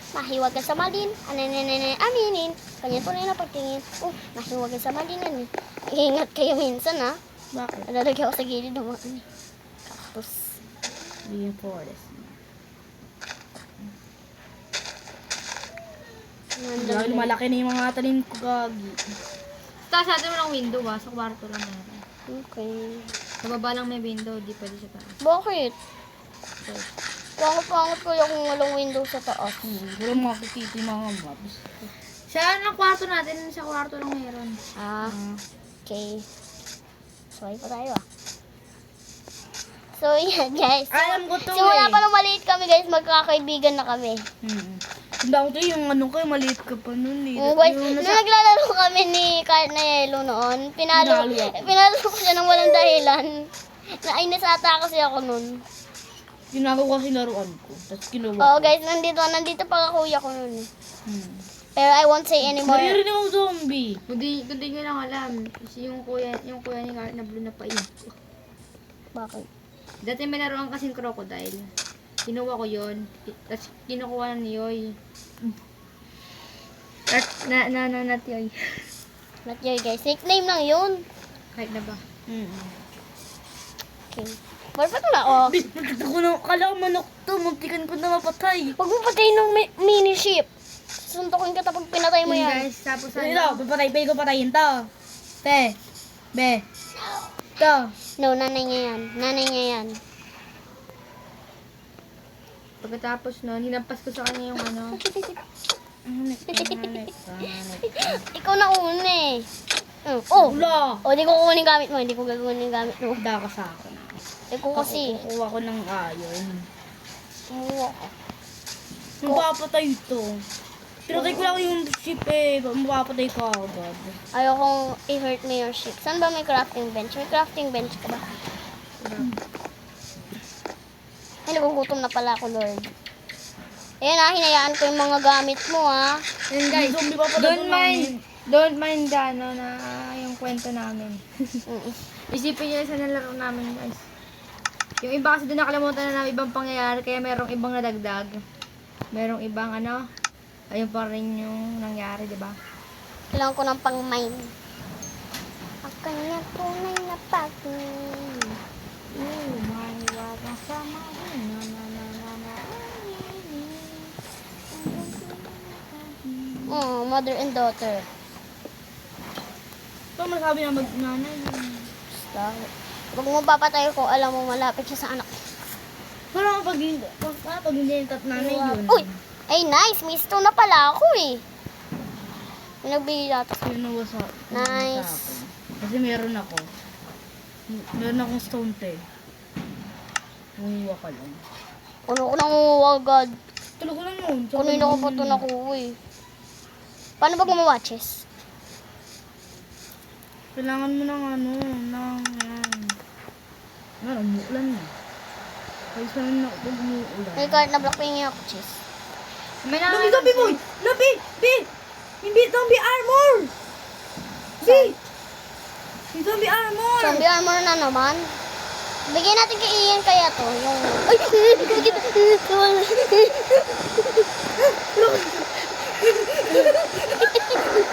Mahiwag ka sa malin. Aminin. Kanya tunay na pagtingin. Oh, mahiwag ka sa malinan eh. Ingat kayo minsan ha. Bakit? Nalalagay ako sa gilid ng mga ano. Cactus. Yung forest. Dahil malaki na yung mga tanim ko gagi. Sa taas natin mo ng window sa kwarto lang meron. Okay. Sa baba lang may window, di pwede sa taas. Bakit? Pangit-pangit ko yung walang window sa taas. Wala makikita yung mga mobs. Sa ano ng kwarto natin, sa kwarto lang meron. Ah, okay. Sorry pa tayo ah. So, yan guys. So, Alam ko to simula eh. pa nung maliit kami guys, magkakaibigan na kami. Tanda ko to yung ano ko, maliit ka pa nun eh. Guys, Yung nung naglalaro kami ni Cart na Yellow noon, pinalo ko siya ng walang dahilan. Nainis ata kasi ako noon. ginagawa kasi laruan ko. Tapos kinuha Oo ko. guys, nandito pa kuya ko noon eh. Pero I won't say anymore. Maririnig ako zombie. Kundi nyo lang alam, kasi yung kuya ni Cart na blue na pain. Bakit? Dati may laruan kasing crocodile. Kinuha ko yun. Tapos kinukuha ni Yoy. Not Yoy. Not yun guys, nickname lang yun. Kahit na ba? Okay. Perfect na oh. Nakita ko na, kala ko manok to, muntikan ko na mapatay. Huwag mo patayin ng mini ship. Suntukin kita pag pinatay mo Yun yan. guys, tapos Ito, ano? pwede ko patayin to. Te, be, to. No, nanay niya yan. Nanay niya yan. Pagkatapos nun, hinampas ko sa kanya yung ano. Ikaw na una eh. Oh! Wala. O, di ko kukunin gamit mo. Hindi ko gagawin yung gamit mo. Handa ka sa akin. Di ko kasi. Kukuha ko ng iron. Kumuha ka. Mapapatay ito. Tinatay ko lang yung ship eh. Mapapatay ko agad. Ayokong i-hurt mo your ship. Saan ba may crafting bench? May crafting bench ka ba? Ay, nagugutom na pala ako, Lord. Ayan ah, hinayaan ko yung mga gamit mo ah. Yun guys, Zombie pa pala don't mind ano na yung kwento namin. Mm. Isipin nyo sa nalaro namin guys. Yung iba kasi doon nakalimutan na namin ibang pangyayari kaya merong ibang nadagdag. Merong ibang ano, ayun pa rin yung nangyari, di ba? Kailangan ko ng pang-mine. Ang kanya tunay na pag-mine. Maniwala sa Mother and daughter. Ito masabi na mag-nanay. Basta. Huwag mo papatay kung alam mo malapit siya sa anak. Parang pag hindi yung nanay yun. Uy! Ay, nice! May stone na pala ako eh. May nagbigay data. Yun ang wasa. Nice. Kasi meron ako. Meron akong stone te. Umuha ka lang. Ano ko nang agad? Tulog ko lang yun. Kanina ko pa ito nakuha eh. Paano ba gumawa, chess? Kailangan mo ng ano, umuulan na. Ayos na rin ako pag umuulan. May card na block pingin ako, chess. May Labi, zombie boy! Labi! Bi! Hindi zombie armor! Bi! May zombie armor! Zombie armor na naman. Bigyan natin kay Ian kaya to. Yung... Ay!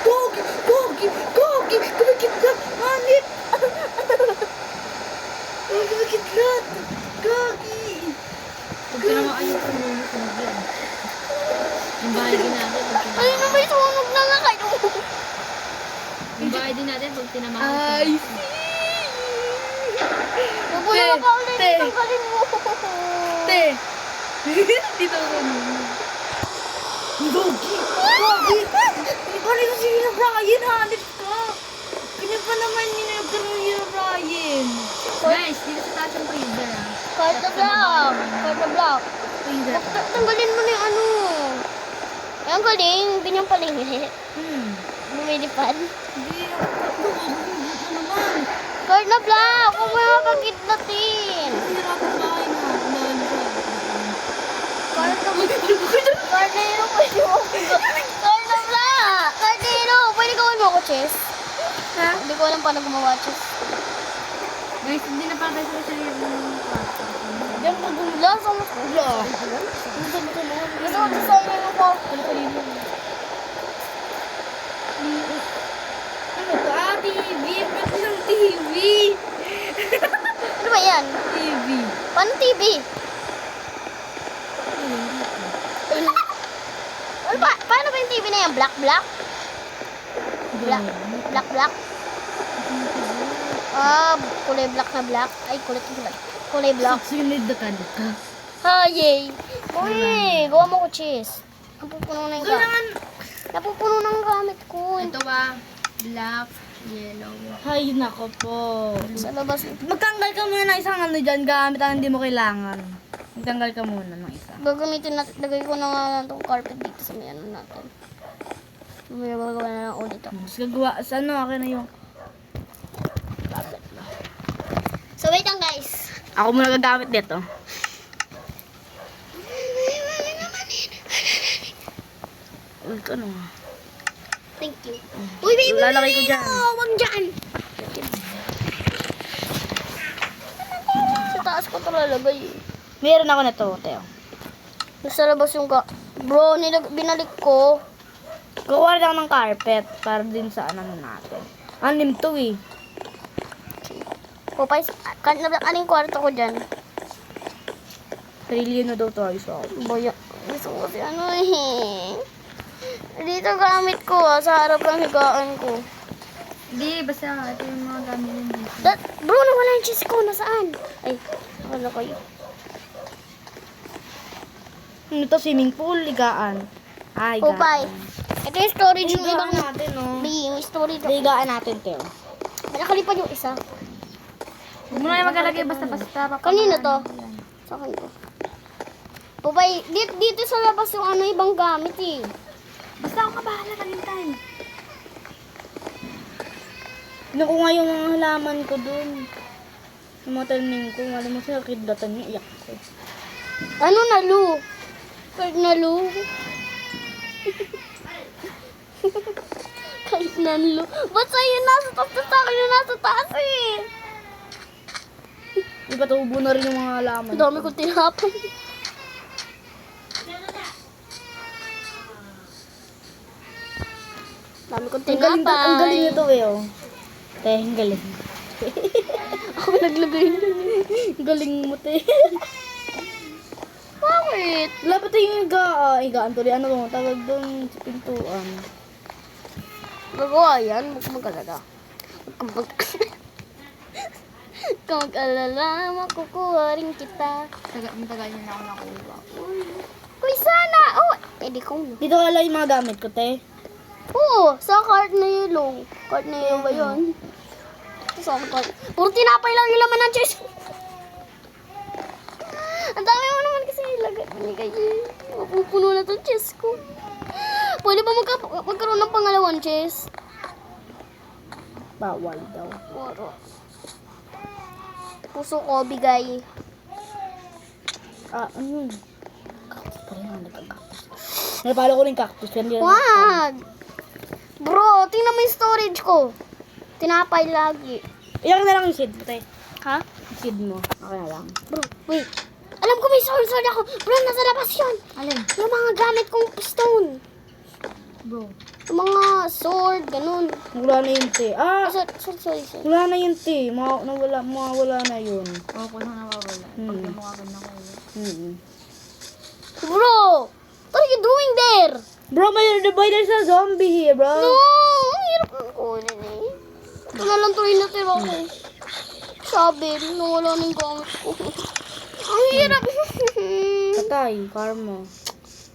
Gogi! Gogi! Gogi! Kumikidlat! Hanip! Kumikidlat! Gogi! Pag tinamaan yung tumulong ko yan. Yung bahay din natin, pag Ay, tinamaan. na may sunog na nga kayo. Yung bahay din natin, pag tinamaan. Ay! Huwag mo na mapaulit. Te. Tanggalin mo. Te! Dito ako muna. Gogi! Gogi! Paano yung si Ryan? Hanip ka! Kanya pa naman yung nagkaroon yung Ryan. Guys, dito sa taas yung freezer ah. Card na block. Card na block. Tanggalin mo na yung ano. Ay, ang galing. Binyang palingit. Lumilipad. Hindi ako naman. Card na block. Huwag mo yung mapagkitlatin. Hirap ang bahay na. Card na block. Card na yun. Pwede mo. Card na block. Card na yun. Pwede gawin mo ako, chess. Ha? Hindi ko alam paano gumawa, chess. Guys, hindi na para sa sarili ng kwarto. Diyan ko gumula. Sa mas gula. Gusto ko design yung kwarto. Ano to? Ah, TV! Pwede ng TV! Ano ba yan? TV! Paano TV? Ano ba? Paano ba yung TV na yan? Black? Black? Ah, kulay black na black. Ay, kulay black. Sinid na ka. Ha, yay. Uy, gawa mo ko cheese. Napupuno na yung gamit. Napupuno na yung gamit ko. Ito ba? Black, yellow. Hay, nako po. Sa labas. Magtanggal ka muna ng isang ano dyan, gamit ang hindi mo kailangan. Magtanggal ka muna ng isa. Gagamitin natin. Lagay ko na nga itong carpet dito sa may ano natin. May gagawa na lang ulit ako. Mas gagawa, sa ano, akin na yung... So, wait lang guys. Ako muna gagamit dito. Ito ano nga. Thank you. Uy, baby! Lalagay ko dyan. Huwag dyan! Sa taas ko ito lalagay. Meron ako na to, Teo. Nasa labas yung Bro, binalik ko. Gawa rin ako ng carpet para din sa ano natin. Anim to eh. Popeyes, anong kwarto ko dyan? Trillion na daw tayo sa Boya, gusto ko kasi ano eh. Dito gamit ko sa harap ng higaan ko. Hindi, basta ito yung mga gamit yung dito. Bro, nawala yung cheese ko. Nasaan? Ay, wala kayo. Ano to, swimming pool, ligaan. Ay, Upay. Ito yung storage ng ibang Higaan natin, no? May storage ako. Higaan natin, Teo. May nakalipad yung isa. Huwag mo na yung magalagay basta-basta. Kanino to? Sa akin to. Upay, dito sa labas yung ano, ibang gamit eh. Basta ako kabahala, kalintay. Naku nga yung mga halaman ko dun. Yung mga tanim ko, alam mo sa kidlatan niya, iyak ko. Ano na, Lu? Kahit na, Lu. Kahit na, Lu. Ba't sa'yo nasa taas na sa akin yung nasa taas eh? Ipatubo na rin yung mga halaman. Ang dami kong tinapay. Dami kong Ang galing, tinapay. ang galing nito eh, oh. Te, ang galing. Ako naglagay na. Ang galing mo, te. Bakit? Wala pa tayong higaan tuloy. Ano bang tawag doon sa pintuan? Gagawa yan. Huwag mag-alala. Huwag kang mag-alala. Makukuha rin kita. Tagal niya na ako nakuha. Uy, sana! Oh, di ko na. Dito wala yung mga gamit ko, te. Oo, sa cart na yellow. Cart na yellow ba yun? Sa cart. Puro tinapay lang yung laman ng chest. Ang dami mo naman kasi ilagay. Binigay eh. Mapupuno na itong chest ko. Pwede ba magkaroon ng pangalawang chest? Bawal daw. Waro. Puso ko, bigay. Ah, ano yun? Cactus pa rin. Nagkakactus. Napalo ko rin cactus. Yan din. Wag! Bro, tingnan mo yung storage ko. Tinapay lagi. Iyak na lang yung seed mo, te. Ha? Yung seed mo. Okay na lang. Bro, wait. Alam ko may sword ako. Bro, nasa labas yun. Alin? Yung mga gamit kong stone. Bro. Yung mga sword, ganun. Wala na yun, te. Ah! Sorry. Wala na yun, te. Mawala na yun. Oo, kung ano nawawala. Pag yung mukha ko nakuha. Bro, what are you doing there? Bro, may there's a zombie here, bro. No, ang hirap ng kunin eh. Ito na lang tuloy na tira ko. Sabi, nawala ng gamit ko. Ang hirap. Patay. Karma.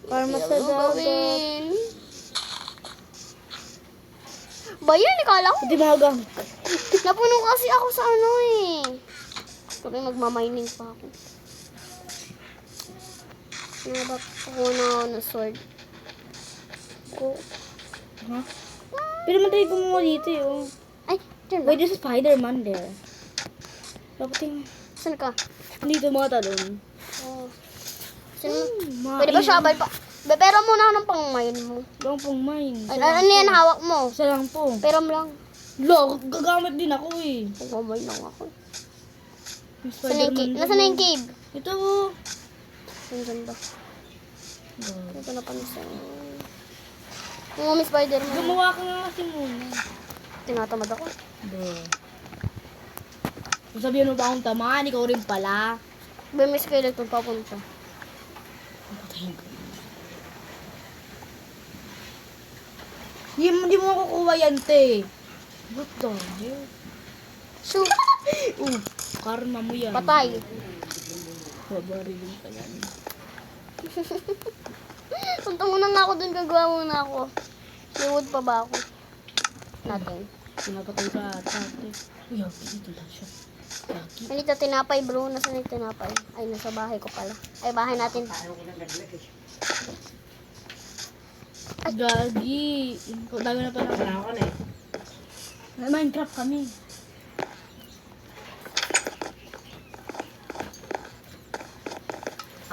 Karma sa Ano dagat. gawin? Ba yan, ikala ko. Hindi mga gamit. Napuno kasi ako sa ano eh. Tuloy magmamining pa ako. Ano ba ako na sword? Ko. Ha? Pero matay ko mo dito eh, oh. Ay, dyan ba? Wait, there's a Spider-Man there. Dapat yung... Saan ka? Dito mga talon. Oh. Pwede ba shovel pa? Pero muna ako ng pang-mine mo. Lang pong mine. Ano yan hawak mo? Isa lang po. Pero lang. Lo, gagamit din ako eh. Pag-mine lang ako. Yung Nasaan yung cave? Spider-Man Nasaan na yung cave? Ito oh. Nasaan ba? Ito na pa nasa... Oo, may Spider-Man. Gumawa ka nga kasi muna. Tinatamad ako. Kung sabihin mo ba akong tamaan, ikaw rin pala. Ba may skeleton papunta. Hindi mo makukuha yan, te. What the hell? Shoot! Karma mo yan. Patay. Babarilin ka yan. Punta muna nga ako dun, gagawa muna ako. May wood pa ba ako? Natin. Pinapatay sa ate. Uy, happy dito lang siya. Yaki. Nandito tinapay bro, nasaan yung tinapay? Ay, nasa bahay ko pala. Ay, bahay natin. Gagi. Dami na pala. Wala ka na eh. Minecraft kami.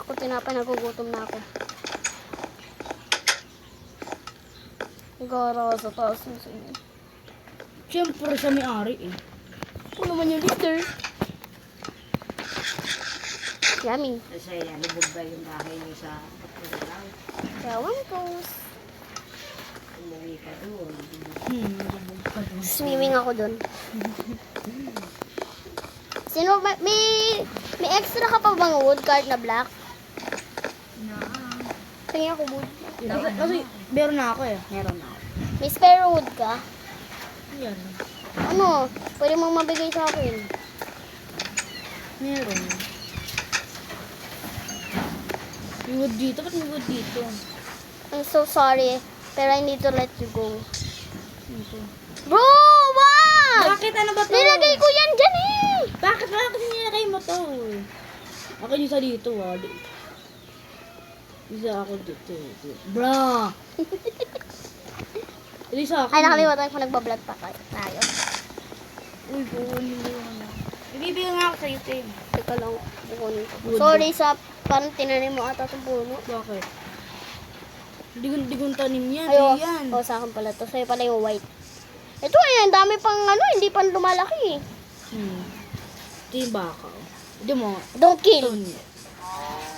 Ako tinapay, nagugutom na ako. Gara sa taas mo sa inyo. Siyempre siya may-ari eh. Ano naman yung leader? Yummy. Kasi lubog ba yung bahay niyo sa lang? Kawan ko. Umuwi ka doon. Lubog pa doon. Swimming ako dun. Sino, may extra ka pa bang wood card na black? Tingin ako wood. Kasi meron na ako eh. Meron na ako. May spare wood ka? Yan. Ano? Pwede mong mabigay sa akin. Meron. May wood dito. Ba't may wood dito? I'm so sorry, pero I need to let you go. Bro, wag! Bakit? Ano ba to? Nilagay ko yan dyan eh! Bakit nilagay mo to? Akin yung sa dito, Isa ako dito. Bra! Isa ako. Ay, nakalimutan ko nagbablog pa tayo. Uy, kukunin mo yun. Ibibigay nga ako sa'yo, Tim. Teka lang, kukunin ko. Good. Sorry sa parang tinanim mo ata itong puno. Bakit? Hindi kong tanim yan. Ayo, Yan. oh, sa akin pala to. Sa'yo pala yung white. Ito eh, ang dami pang hindi pa lumalaki eh. Ito yung baka. Hindi mo. Don't kill. Ito.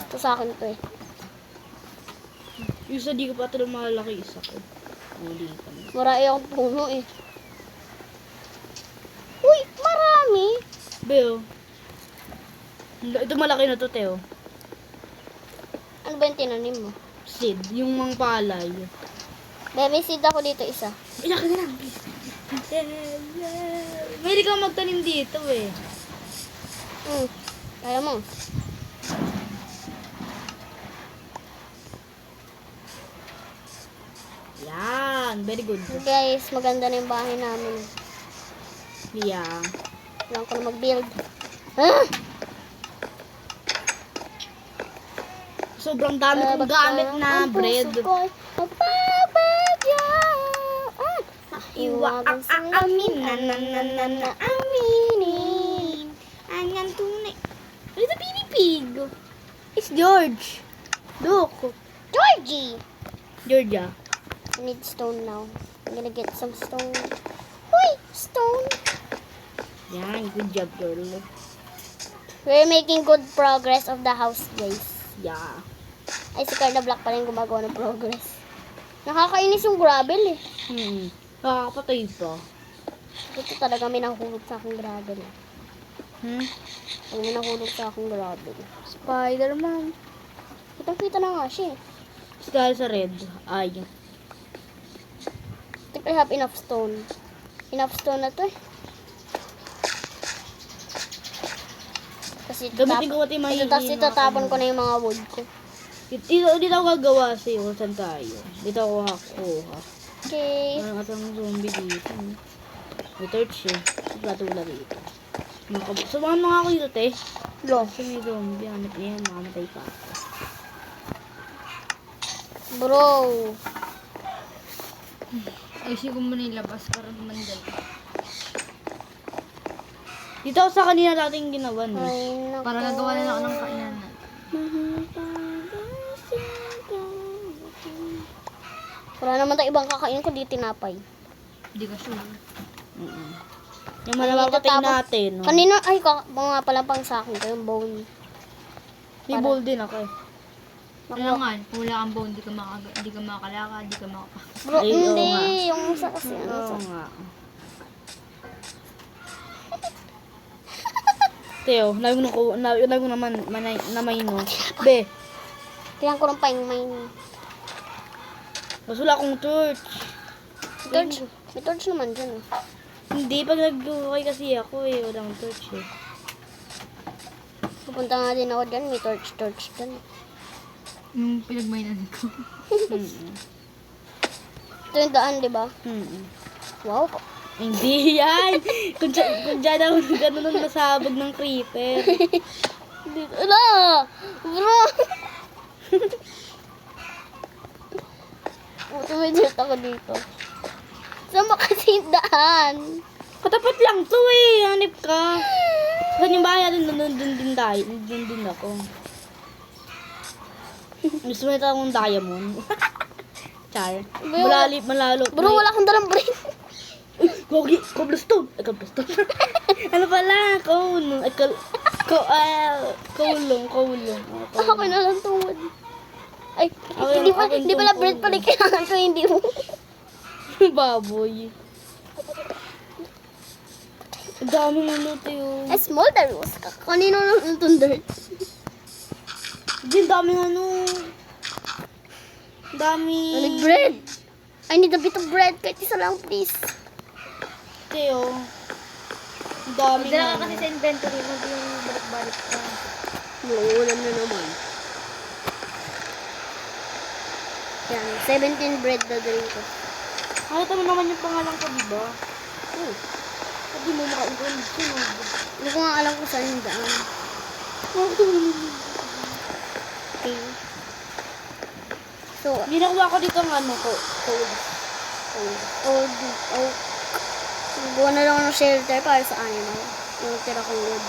Ito sa akin to eh. Yung sa di ko pa ito malaki isa ko. Hindi pa. Marami akong puno eh. Uy, marami. Beo. Ito malaki na to, Teo. Ano ba yung tinanim mo? Seed. Yung mga palay. May seed ako dito isa. Iyak na lang. May ka magtanim dito eh. Kaya mo. Yan. Very good. Guys, maganda na yung bahay namin. Yeah. Kailangan ko na mag-build. Ah! Sobrang dami kong gamit na bread. Iwagan sa amin na aminin. Anyan tunay. It's a baby pig. It's George. Look. Georgie! Georgia. I need stone now. I'm gonna get some stone. Uy! Stone! Yan. Good job, girl. We're making good progress of the house, guys. Yeah. Ay, si Carla Black pa rin gumagawa ng progress. Nakakainis yung gravel eh. Nakakapatay pa. Ito talaga may nahulog sa aking gravel. May nahulog sa aking gravel. Spider-Man. Kitang-kita na nga siya eh. Dahil sa red. Ay. I think I have enough stone. Enough stone na to eh. Kasi Gamitin ko pati may tapos itatapon ko na yung mga wood ko. Dito ako gagawa sa'yo kung saan tayo. Dito ako hakuha. Okay. Parang atang zombie dito. May torch eh. Patula dito. Samahan mo nga ako dito, te. Lo. Kasi may zombie. Hanap niya yan. Makamatay pa ako. Bro. Ayusin ko muna yung labas para mandal. Dito ako sa kanina natin ginawa, no? Ay, naku. Para gagawa na lang ako ng kainan. Wala naman tayo ibang kakain ko di tinapay. Hindi ka sure. Yung malapatay natin, no? Kanina, ay, mga pala pang sa akin ko yung bone. May bowl din ako eh. Kailangan, kung wala kang bone, di ka makakalakad, di ka Bro, Ay, oo hindi. nga. Yung isa kasi, Oo nga. Teo, nabi ko naman namay no. Be, kailangan ko ng paingmay. mas wala akong torch. May torch naman dyan. Hindi, pag nag-duhay kasi ako eh. Walang torch eh. Pupunta nga din ako dyan. May torch dyan. Yung pinagmainan ko. Ito yung daan, di ba? Wow. Hindi yan! Kung dyan ako gano'n nasabog ng creeper. Dito. Ala! Bro! Tumidit ako dito. Saan ba kasi yung daan? Katapat lang to eh. Hanip ka. Saan yung bahay natin? Doon din tayo. Doon din ako. Gusto mo ito akong diamond. Char. Malalo. Bro, wala akong dalang brain. Gogi, cobblestone. Cobblestone. Ano pala? Kulong. Kulong. Ako na lang tungod. Ay, Okay, hindi pala bread pala kailangan ko, hindi mo. Baboy. Ang daming luto yun. A small darus. Kanino lang itong dirt? Hindi, ang daming ano. Ang dami. Like bread. I need a bit of bread. Kahit isa lang, please. Teo. Ang dami Dala ka kasi sa inventory mo, yung balik-balik ka. Uulan na naman. Yan, 17 bread na drink ko. Nakita mo naman yung pangalan ko, diba? Oo. Sabi mo makaibon. Hindi ko nga alam kung saan yung daan. Okay. So, Ginakuha ko dito ng ano ko. oh, gawa na lang ako ng shelter para sa animal. Yung tira kong wood.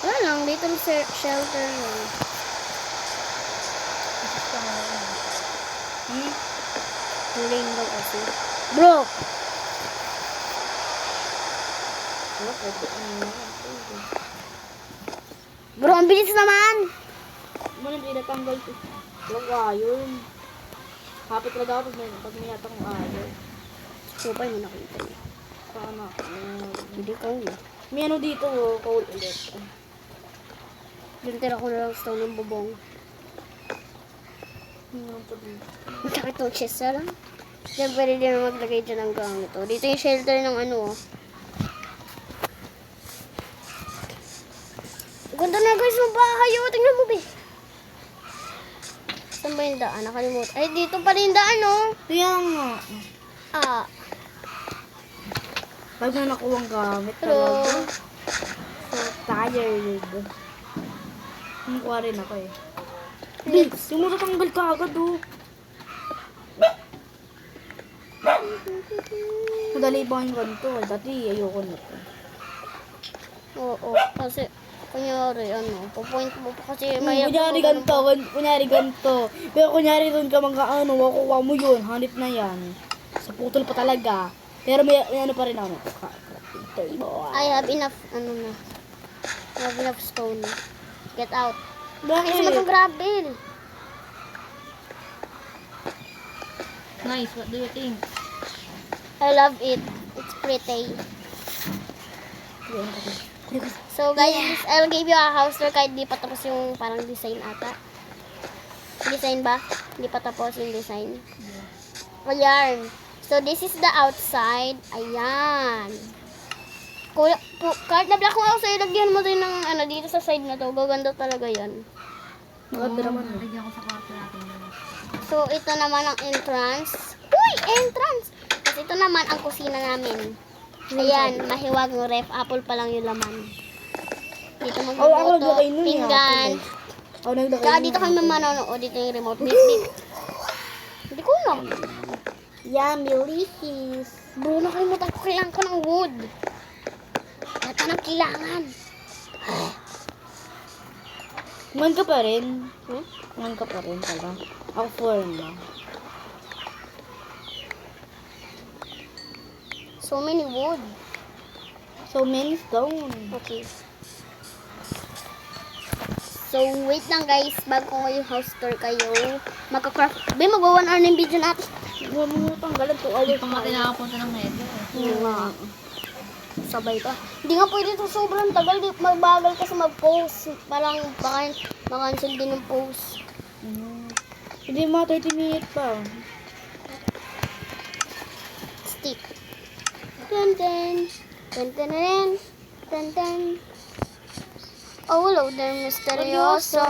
Wala lang, dito ng shelter lang. Lane daw kasi. Bro! Bro, ang bilis naman! Muna hindi natanggal ko. Huwag ayon. Kapit talaga ako pag may yata kong ayon. Supay mo nakita niya. Sana. Hindi ko yun. May ano dito, coal ulit. Yung tira ko na lang stone ng bubong. Sakit ng chest lang. Diyan pwede din maglagay dyan ng gamit. Oh. Dito yung shelter ng ano. Oh. Ganda na guys ng bahay. Oh. Tingnan mo be. Saan ba yung daan? Nakalimutan. Ay, dito pa rin daan oh. Kaya nga. Ah. Pag na nakuha ang gamit Hello. talaga. So tired. Nakuha rin ako eh. Bigs, yung matatanggal ka agad oh. Madali ba yung ganito? Dati ayoko na to. Oo. Kasi, kunyari, ano, pupoint mo pa kasi mahirap Kunyari mo ganito, kunyari ganito. Pero kunyari doon ka ano, makukuha mo yun, hanip na yan. Sa putol pa talaga. Pero may ano pa rin ano. I have enough, ano na. I have enough stone. Get out. Kasi Bakit? itong gravel. Nice, what do you think? I love it. It's pretty. So guys, I'll give you a house tour kahit di pa tapos yung parang design ata. Design ba? Hindi pa tapos yung design. Ayan. So this is the outside. Ayan. Kahit na black mo ako sa'yo, lagyan mo din ng ano dito sa side na to. Gaganda talaga yan. Maganda naman. Lagyan ko sa kwarto natin. So ito naman ang entrance. Uy! Entrance! Tapos ito naman ang kusina namin. Ayan, mahiwag ng ref. Apple pa lang yung laman. Dito Ako magluluto, naglagay nun eh. pinggan. Ako naglagay Kaya nun. dito kami manonood. Dito yung remote. Beep, beep. Hindi ko alam. Yummy delicious. Bro, nakalimutan ko. Kailangan ko ng wood. Ito nang kailangan. Man ka pa rin. Hmm? Man ka pa rin pala. Ako 4 na. So many wood. So many stone. Okay. So, wait lang guys. Bago ko yung house tour kayo, magka-craft. Be, mag-1 hour na yung video natin. Huwag mo tanggalan 2 hours. Hindi pa nga tinakapunta ng medyo eh. Hindi nga. Sabay pa. Hindi nga pwede ito sobrang tagal. Di, magbagal kasi mag-post. Parang baka-cancel din yung post. Hindi mga 30 minutes pa. Stick. Dun dun. Dun dun dun. Dun dun. Oh, hello there, misteryoso.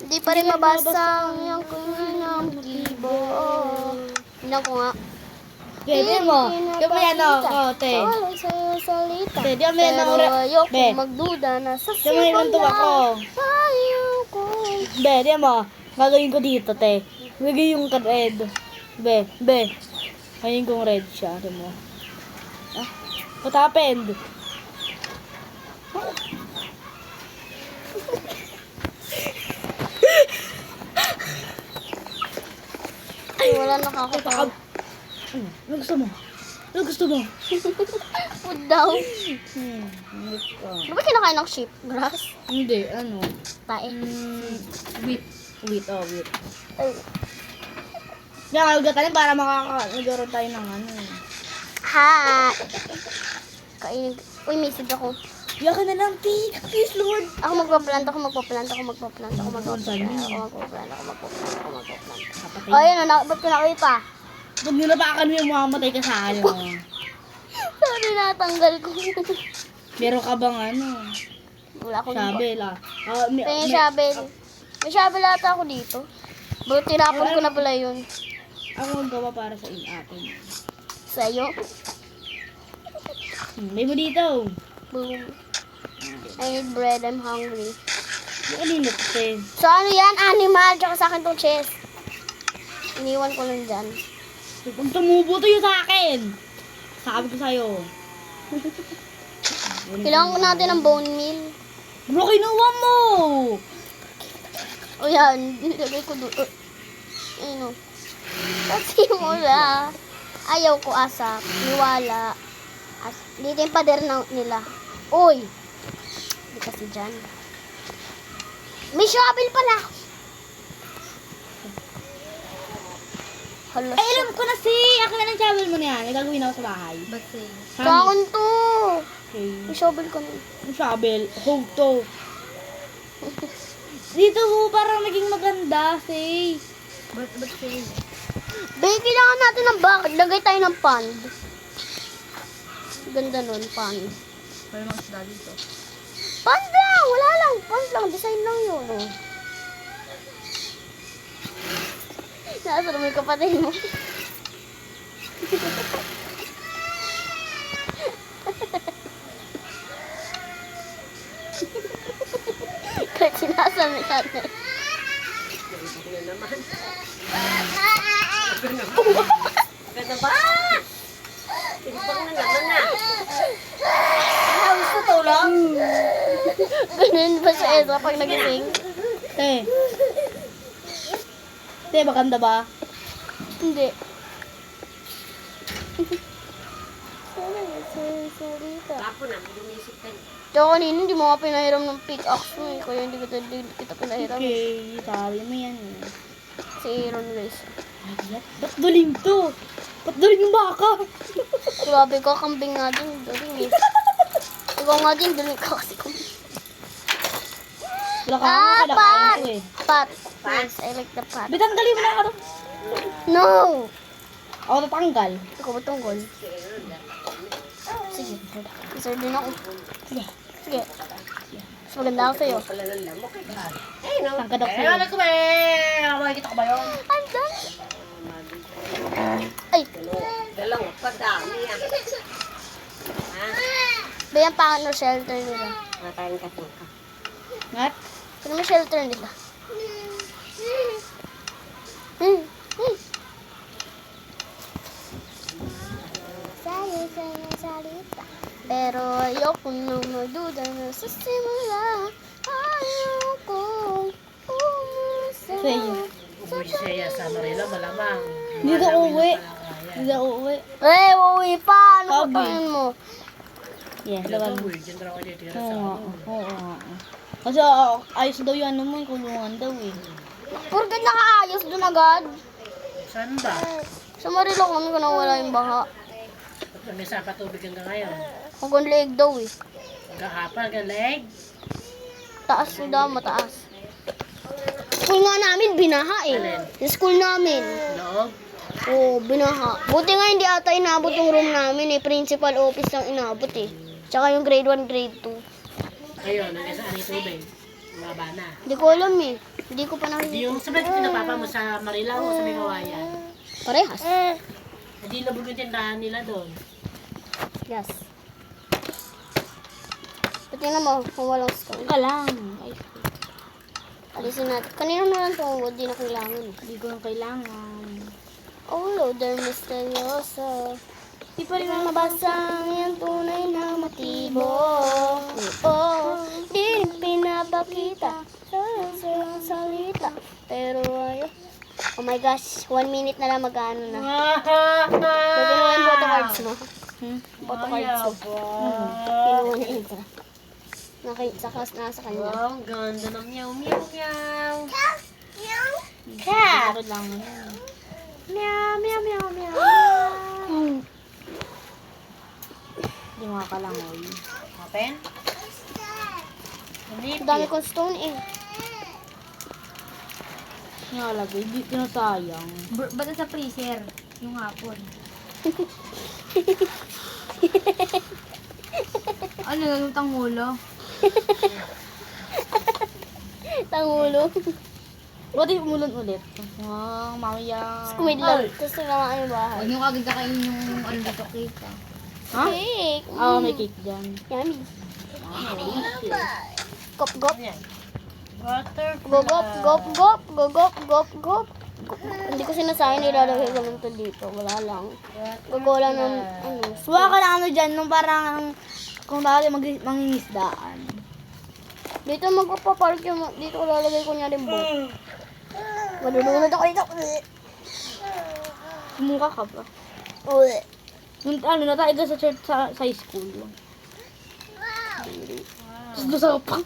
Hindi pa rin mabasa ang iyong ng gibo. Hindi ko nga. Pwede mo. Yung may ano ako, te. Wala sa'yo salita. Te, di mo yan ang Pero ayoko Be. magduda na sa Di mo yung mantuwa ko. Tayo ko. Be, di mo. Gagawin ko dito, te. Gagawin yung red. Be. Gagawin kong red siya. Di mo. Ah, what happened? Ay, wala nakakatawa. Ano gusto mo? Ano gusto mo? Food daw. Gusto ko. Di ba kinakain ng sheep? Grass? Hindi, ano? Tae. Wheat. Wheat. Ay. Kaya kalugatan para makakagaroon tayo ng ano. Ha! Kainin. Uy, message ako. Yakin na lang, T. Please, Lord. Ako magpa-plant. Kapatid. Oh, ayun, ba't ko nakita? Huwag nyo napakan mo yung mamamatay ka sa akin. Sorry, natanggal ko. Meron ka bang ano? Wala akong Shovel, ah. Ito yung shovel. May shovel ata ako dito. But tinapon ko na pala yun. Ako magawa para sa atin. Sa'yo. May mo dito. Boom. I need bread. I'm hungry. Hindi ka nilot eh. So ano yan? Animal. Tsaka sa akin tong chest. Iniwan ko lang dyan. Kung tumubo to yung sa akin. Sabi ko sa'yo. Kailangan ko natin ng bone meal. Bro, kinuha mo! O yan. Nilagay ko doon. Ayun o. Kasi mula. Ayaw ko asak. Niwala. Dito yung pader nila. Uy! Hindi kasi dyan. May shovel pala. Hala, Ay, alam ko na si! Akin na ng shovel mo na yan. Nagagawin ako sa bahay. Ba't say? Kakon to. Okay. May shovel ko na. Yung shovel. Hog to. Dito ho, parang naging maganda, say. Ba't say? Babe, kailangan natin ng bucket. Lagay tayo ng pond. Ganda nun, pond. Wala mga isda dito. Pond lang! Wala lang. Pond lang. Design lang yun. Oh. Nasa naman yung kapatid mo. Kahit sinasami natin. Ganda ba? Timbang na naman na. Gusto to lang? Ganun ba sa Ezra pag nagising? Te, maganda ba? Hindi. Tapo na, binisip ka. Tsaka kanina hindi mo nga pinahiram ng pickaxe mo eh. Kaya hindi kita pinahiram. Okay, sabi mo yan. Si Aaron guys. Ba't duling to? Ba't duling yung baka? Grabe ka, kambing nga din. Daling eh. Ikaw nga din, daling ka kasi kambing. Wala ka nga, Pat! kinakain ko eh. Pat. Yes, I like the pat. Bitanggalin mo na ako. No! Ako tatanggal. Ikaw ba tunggol? Sige. Sir din ako. Sige. Sige. Mas maganda ako sa'yo. Pala ng lamok eh. Eh, no. Tangkad ako Eh, sa'yo. ano ko ba eh? Makikita ko ba yun? I'm done. Ay! Dalawa pa dami yan. Ha? Bayan pa no shelter nila. Matayin ka ka. Ngat? Ano may shelter nila? Salita. Pero ayoko nang magduda na sa simula. Ayoko umusa. Sa'yo. Umuwi siya sa Marila, malamang. Hindi ka uwi. Hindi ka uwi. Eh, uuwi pa. Ano Sabi. ka tingin mo? Yes, Dito laban. uwi, dyan daw kayo tira Oo sa nga. ano. Oo nga. Kasi ayos daw yung ano mo, yung kulungan daw eh. Porket nakaayos doon agad. Saan ba? Sa Marilo kami kung nawala yung baha. May sapa tubig hanggang ngayon. Hanggang leeg daw eh. Gahapon, hanggang leg. Taas na daw, mataas. School nga namin, binaha eh. Sa school namin. Loob. Oo, binaha. Buti nga hindi ata inabot yung room namin eh. Principal office lang inabot eh. Tsaka yung grade 1, grade 2. Ayun, hanggang saan yung tubig? Mga na. Hindi ko alam eh. Hindi ko pa Hindi nakikita. yung sabi ko pinapapa mo sa Marila o sa may kawayan. Parehas. Hindi labog yung tindahan nila doon. Yes. Tingnan mo kung walang school. Ka lang. Alisin natin. Kanina mo lang itong wood, di na kailangan. Hindi ko lang kailangan. Oh, Lord, misteryoso. Di pa rin mabasa yung tunay na motibo. Oh, di rin pinapakita sa salita. Pero ayaw. Oh my gosh, 1 minute na lang mag-ano na. Gagawin mo yung photo cards mo. Photo cards mo. Kinuha niya ito. Nasa kanya. Wow, ang ganda ng meow, meow, meow. Cat! Lang yan. Meow, meow, meow, meow. Hindi makakalangoy. Open? Ang dami kong stone eh. Nalagay, hindi tinasayang. Ba't sa freezer? Yung hapon. Ano, yung tangulo? Tangulo. What if umulon ulit? Mamaya. Squid lang. Tapos naman yung bahay. Huwag nyo kagad kakainin yung ano dito, cake ah. Ha? Cake. Oo, may cake dyan. Yummy. Gop, gop. Yan. Water. Go, gop, gop, gop. Go, gop, gop, gop. Hindi ko sinasabi nilalagay ko lang ito dito. Wala lang. Gagawa lang ng ano. Suwa ka na ano dyan, nung parang kung dati mangingisdaan. Dito magpapark yung, dito ko lalagay ko niya rin boat. Malulunod ako dito. Mukha ka ba? Uy. Yung ano na tayo doon sa church sa school. Tapos doon sa pang.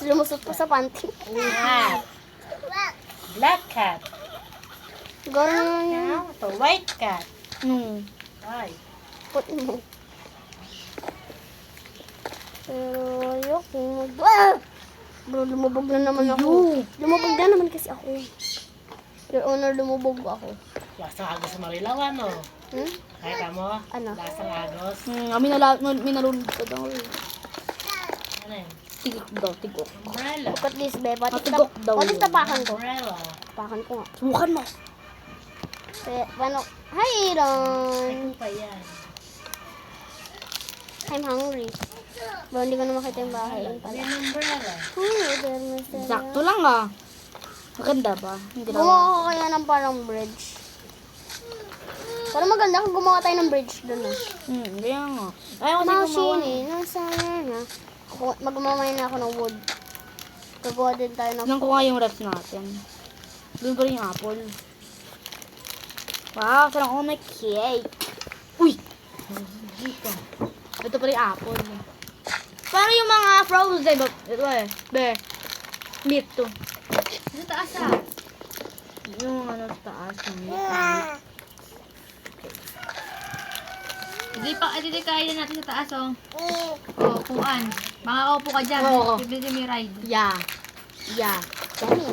Lumusot pa sa panty. Cat. Black cat. Gano'n naman yun. Now, the white cat. Ay. Put mo. Pero ayoko mag... Ah! Bro, lumubog na naman ako. Lumubog na naman kasi ako. Your Honor, lumubog ako. Lasang agos sa Marilawan, no? Hmm? Kahit mo? Ano? Lasang agos. Minalulog ka daw. Ano yun? Tigok daw, tigok. Umbrella. Look at this, be. Matigok daw What is yun. tapakan ko? Umbrella. Tapakan ko nga. Subukan mo. Paano? Hi, Aaron! Ano pa yan? I'm hungry. Bro, hindi ko na makita yung bahay. Yun pala. Yan umbrella. Sakto lang ah. Maganda ba? Hindi lang. Gumawa ko kaya ng parang bridge. Parang maganda kung gumawa tayo ng bridge doon ah. Kaya nga. Ayaw kasi gumawa. Machine, nasaan na? Magmamay na ako ng wood. Gagawa din tayo ng... Nang kuha yung refs natin. Doon pa rin yung apple. Wow, sarang may cake. Uy! Dito. Ito pa rin apple. Parang yung mga frozen. Ito eh. Be. Meat to. Sa taas ah. Yung ano sa taas. Yung meat. Hindi kain na natin sa taas oh. Oh, upuan. Makakaupo ka dyan. Oo. Bibili may ride. Yeah. Yeah. Dami.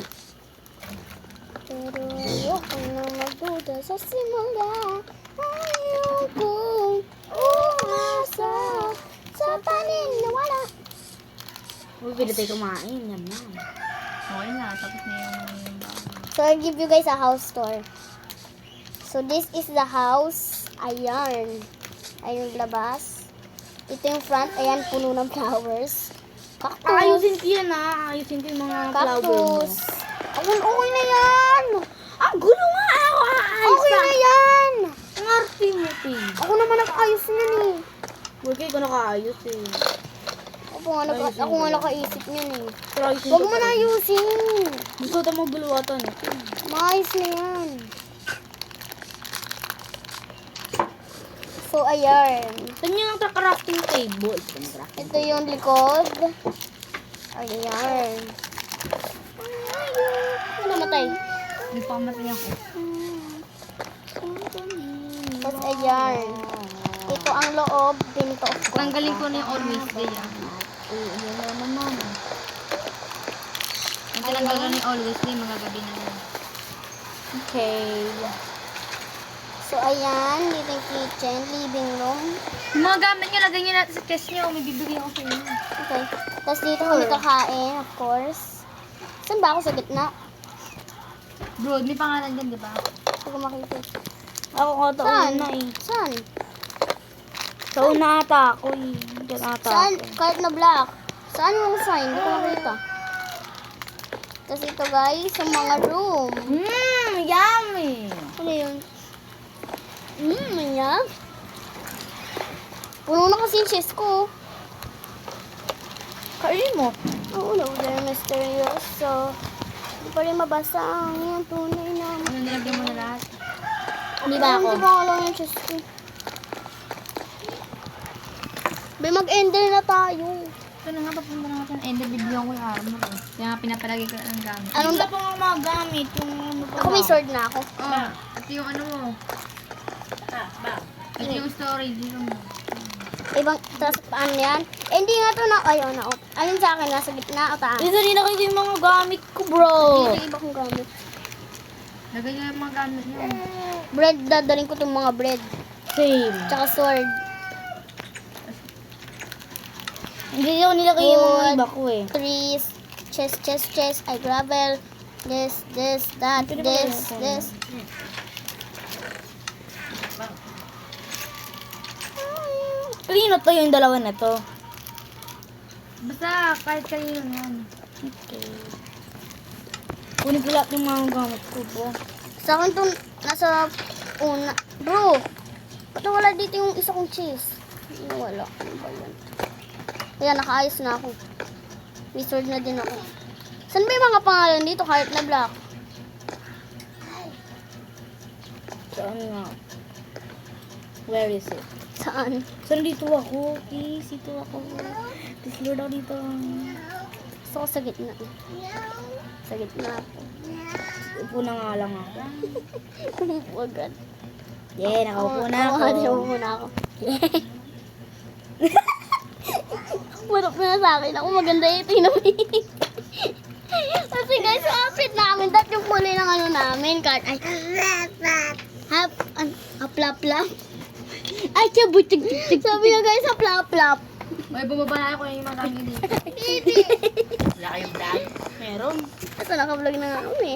Pero ayoko na magduda sa simula. Ayokong umasa sa paniniwala. Uy, pwede tayo kumain. Yan yan. Okay na, tapos na yung... So, I'll give you guys a house tour. So, this is the house. Ayan. Ayun yung labas. Ito yung front. Ayan, puno ng flowers. Cactus. Ayusin ko yan ah. Ayusin ko yung mga flower mo. Cactus. Okay na yan. Ang gulo nga. Ako aayos Okay na yan. Ang arte mo, Ting. Ako naman nag-ayos niyan eh. Huwag kayo ko nakaayos eh. Ako nga nakaisip niyan eh. Pero ayusin Huwag ko mo pa na rin. ayusin. Gusto tayo magbuluwatan eh. Maayos na yan. So, ayan. Saan yung crafting table? Ito yung likod. Ayan. Ano namatay? Nagpamatay ako. Tapos ayan. Ito ang loob. Pinto of course. Tanggalin ko na yung always day ah. Yan na naman. Ang tinanggal ko na yung always day, mga gabi na lang. Okay. So, ayan. Dito yung kitchen. Living room. Yung mga gamit nyo, lagay nyo natin sa chest nyo. May bibigyan ako sa inyo. Okay. Tapos dito kami kakain, of course. Saan ba ako sa gitna? Bro, may pangalan dyan, di ba? Hindi ko makita. Ako nga ito Saan? una eh. Saan? Sa una ata ako eh. Diyan ata Saan? ako. Kahit na black. Saan yung sign? Hindi ko makita. Tapos ito guys, yung mga room. Yummy! Ano yun? Yan. Puno na kasi yung chest ko. Kain mo. Oo, they're mysterious. So, hindi pa rin mabasa ang yung tunay na. Ano, nilagyan mo na lahat? Hindi ba ako? Hindi ba alam yung chest ko? Be, mag-ender na tayo. Ito na nga, papunta na natin. Ender, bibigyan ko yung armor eh. Kaya nga pinapalagay ko na ng gamit. Anong Wala pa nga mga gamit. Yung ano pa Ako may sword na ako. Oh, ito yung ano mo. Ba? Ito yung storage. Dito mo. Ibang, tapos paano yan? Eh, hindi nga to na, ayun na, alin sa akin, nasa gitna o taas? Isa rin na kayo yung mga gamit ko, bro. Ito yung iba kong gamit. Lagay nyo yung mga gamit nyo. Bread, dadaling ko itong mga bread. Same. Tsaka sword. Hindi ko nilagay yung mga Wood. iba ko eh. Trees, chest, ay gravel, that, this. Kanino to yung dalawa na to? Basta kahit kanino yan. Okay. Kunin ko lahat ng mga gamit ko po. Sa akin to, nasa una. Bro, ba't nawala dito yung isa kong cheese? Wala. Ano ba yan? Ayan, nakaayos na ako. May sword na din ako. Saan ba yung mga pangalan dito? Heart na black. Saan nga? Where is it? Saan? Saan dito ako? Please, dito ako. Please, Lord, ako dito. Gusto ko sa gitna. Sa gitna ako. Upo na nga lang ako. Umupo agad. Yeah, nakaupo na ako. Nakaupo muna ako. Marap na sa akin. Ako maganda yung tinamig. Kasi guys, yung outfit namin, dat yung kulay ng ano namin. Card. Ay, haplap-lap. Ay, chabutig. Sabi niya guys, haplap-lap. May bumaba na ako yung mga kanya dito. Wala kayong vlog? Meron. Ito, naka-vlog na nga kami.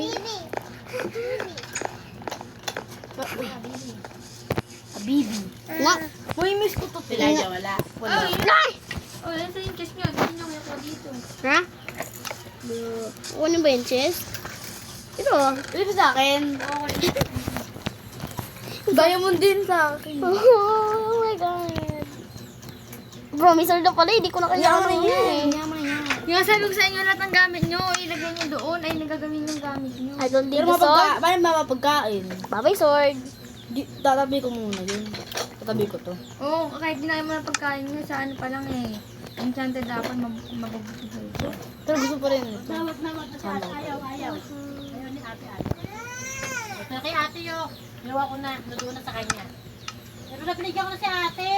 Bibi. Nga. Uy, miss ko to. Sila dyan, wala. Ay! Oh, yan sa yung chest nyo. Hindi nyo kaya dito. Ha? Ano ba yung chest? Ito. Ito sa akin. Diamond din sa akin. Oh my god. Bro, may saldo pala. Hindi ko na kailangan Yaman eh. Yaman yan. Yung sabi ko sa inyo lahat ng gamit nyo, ilagay nyo doon. Ay, nagagamin yung gamit nyo. I don't need Pero the sword. paano mapapagkain? Babay sword. Tatabi ko muna yun. Tatabi ko to. Oo, kahit di na mo na pagkain nyo, sa ano pa lang eh. Enchanted dapat mabubusog ito. Pero gusto pa rin ito. Nawag na siya. Ayaw. Ayaw ni ate. Ito kay ate yo. Ginawa ko na. Naduwa na sa kanya. Pero napinigyan ko na si ate.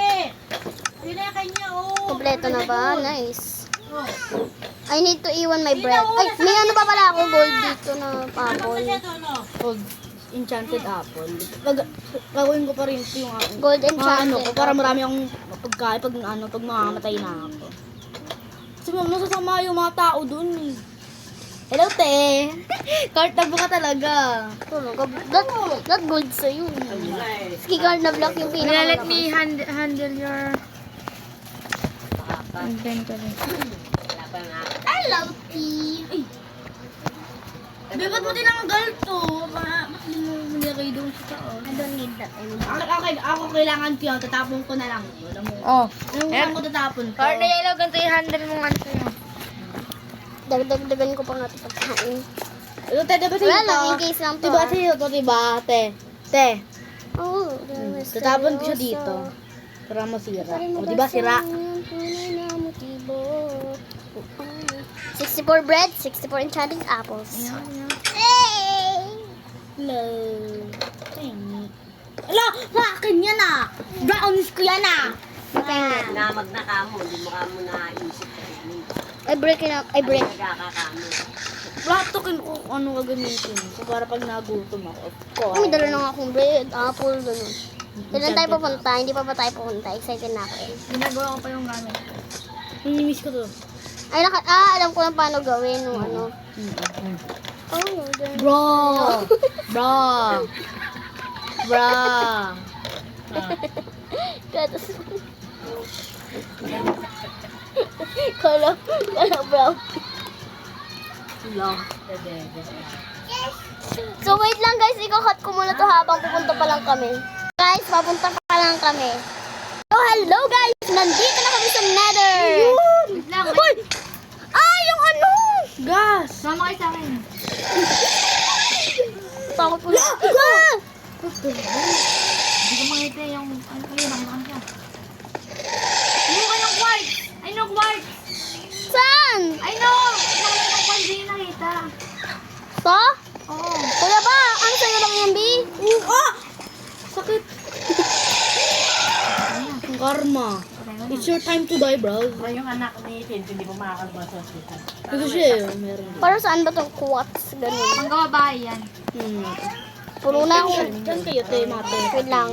Ayun na yung kanya, oh. Kompleto na ba? Nice. Oh. I need to iwan my bread. Ay, may ano pa pala ako gold dito na Ano ba apple. siya to, no? Old enchanted apple. Gagawin ko pa rin ito yung aking Gold mga ano ko enchanted. para marami akong pagkain pag mamamatay na ako. Kasi masasama yung mga tao dun eh. Hello, te! Cart na ka talaga. Tulog. That gold sa'yo. Ski card na black yung Let pinaka. me handle your inventory. Wala pa nga. Hello, T. Ba't mo tinanggal to? Ba't mo nilagay doon sa taas? I don't need that anymore. Ako kailangan ko yun. Tatapon ko na lang. Alam mo. Oh. Ano ko tatapon to? Card na yellow, ganito yung handle mo nga sa'yo. Dagdagan ko pa nga ito pagkain. Ito, te, diba sa'yo Wala to? lang, in case lang to. Diba sa'yo to, diba, te? Te, Oh, tatapon ko siya dito. Para masira. O, diba, sira? 64 bread, 64 enchanted apples. Hello. Thank. Ala, sa akin yan ah. Brownies ko yan ah. Namag na kamo. Hindi mo kamo naisip. I break. Nagkakakamo. Lahat to ko ano gagamitin. So, para pag nagutom ako. Of course. May dala na nga akong bread, apple, ganun. Kailan tayo pupunta? Hindi pa ba tayo pupunta? Excited na ako eh. Ginagawa ko pa yung gamit. Namimiss ko to. Ay, alam ko na paano gawin yung ano. Oh, ganun. Bro! Bro! Bro! Katas. Kala brown. Hello. So wait lang guys, ikakat ko muna to habang pupunta pa lang kami. Guys, papunta pa lang kami. So hello guys, nandito na kami sa Nether. Wait lang, Uy! Ah, yung ano! Gas! sama kayo sa akin. Takot ko na. Ah! Hindi ko makita yung, ano kayo, nakita siya. Yung anong quartz! I know quartz! Saan? I know! Nakita ko quartz, hindi yung nakita. So? Oo. Kaya ba? Ang sa'yo lang yan, B? Ah! Sakit! Karma. It's your time to die, bro. Kung yung anak ni Tint, hindi mo makakalabas sa hospital. Kasi siya, meron. Para saan ba itong quartz? Ganun. Panggawa bahay yan. Puro na ako. Saan kayo, te, mate? Wait lang.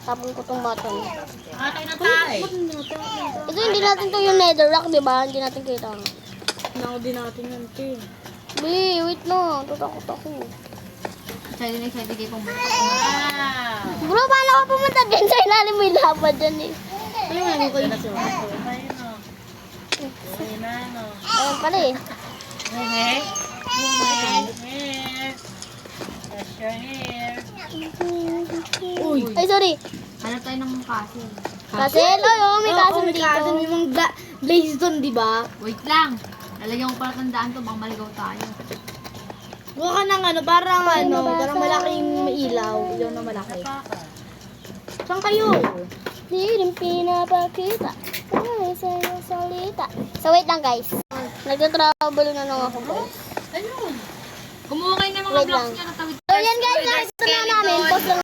Tapon ko tong button. Atay na tayo. Ito hindi natin to yung netherrack, di ba? Hindi natin kita. Tinawag din natin yan, te. Wait na. Tatakot ako. Excited kayo kung Wow! Bro, paano ka pumunta dyan sa ilalim mo yung lapad dyan eh? Ano nga ko kayo Ayun o. Ayun na, no. Ayan pala eh. Hey, hair. Brush your hair. Uy. Ay, sorry. hanap tayo ng castle. Castle? Oo, may castle may dito. castle, may mga blaze doon, di ba? Wait lang. Lalagyan ko pala tandaan to bang maligaw tayo. Buka ka ng parang parang malaking ilaw. Ilaw na malaki. Paka. Saan kayo? Di rin pinapakita. Ay, sa'yo salita. So, wait lang guys. Nagtatravel na lang ako guys. Ayun. Kumuha kayo ng mga Wait blocks lang. niya na tawid. So, yan guys, nakita na namin. Pause lang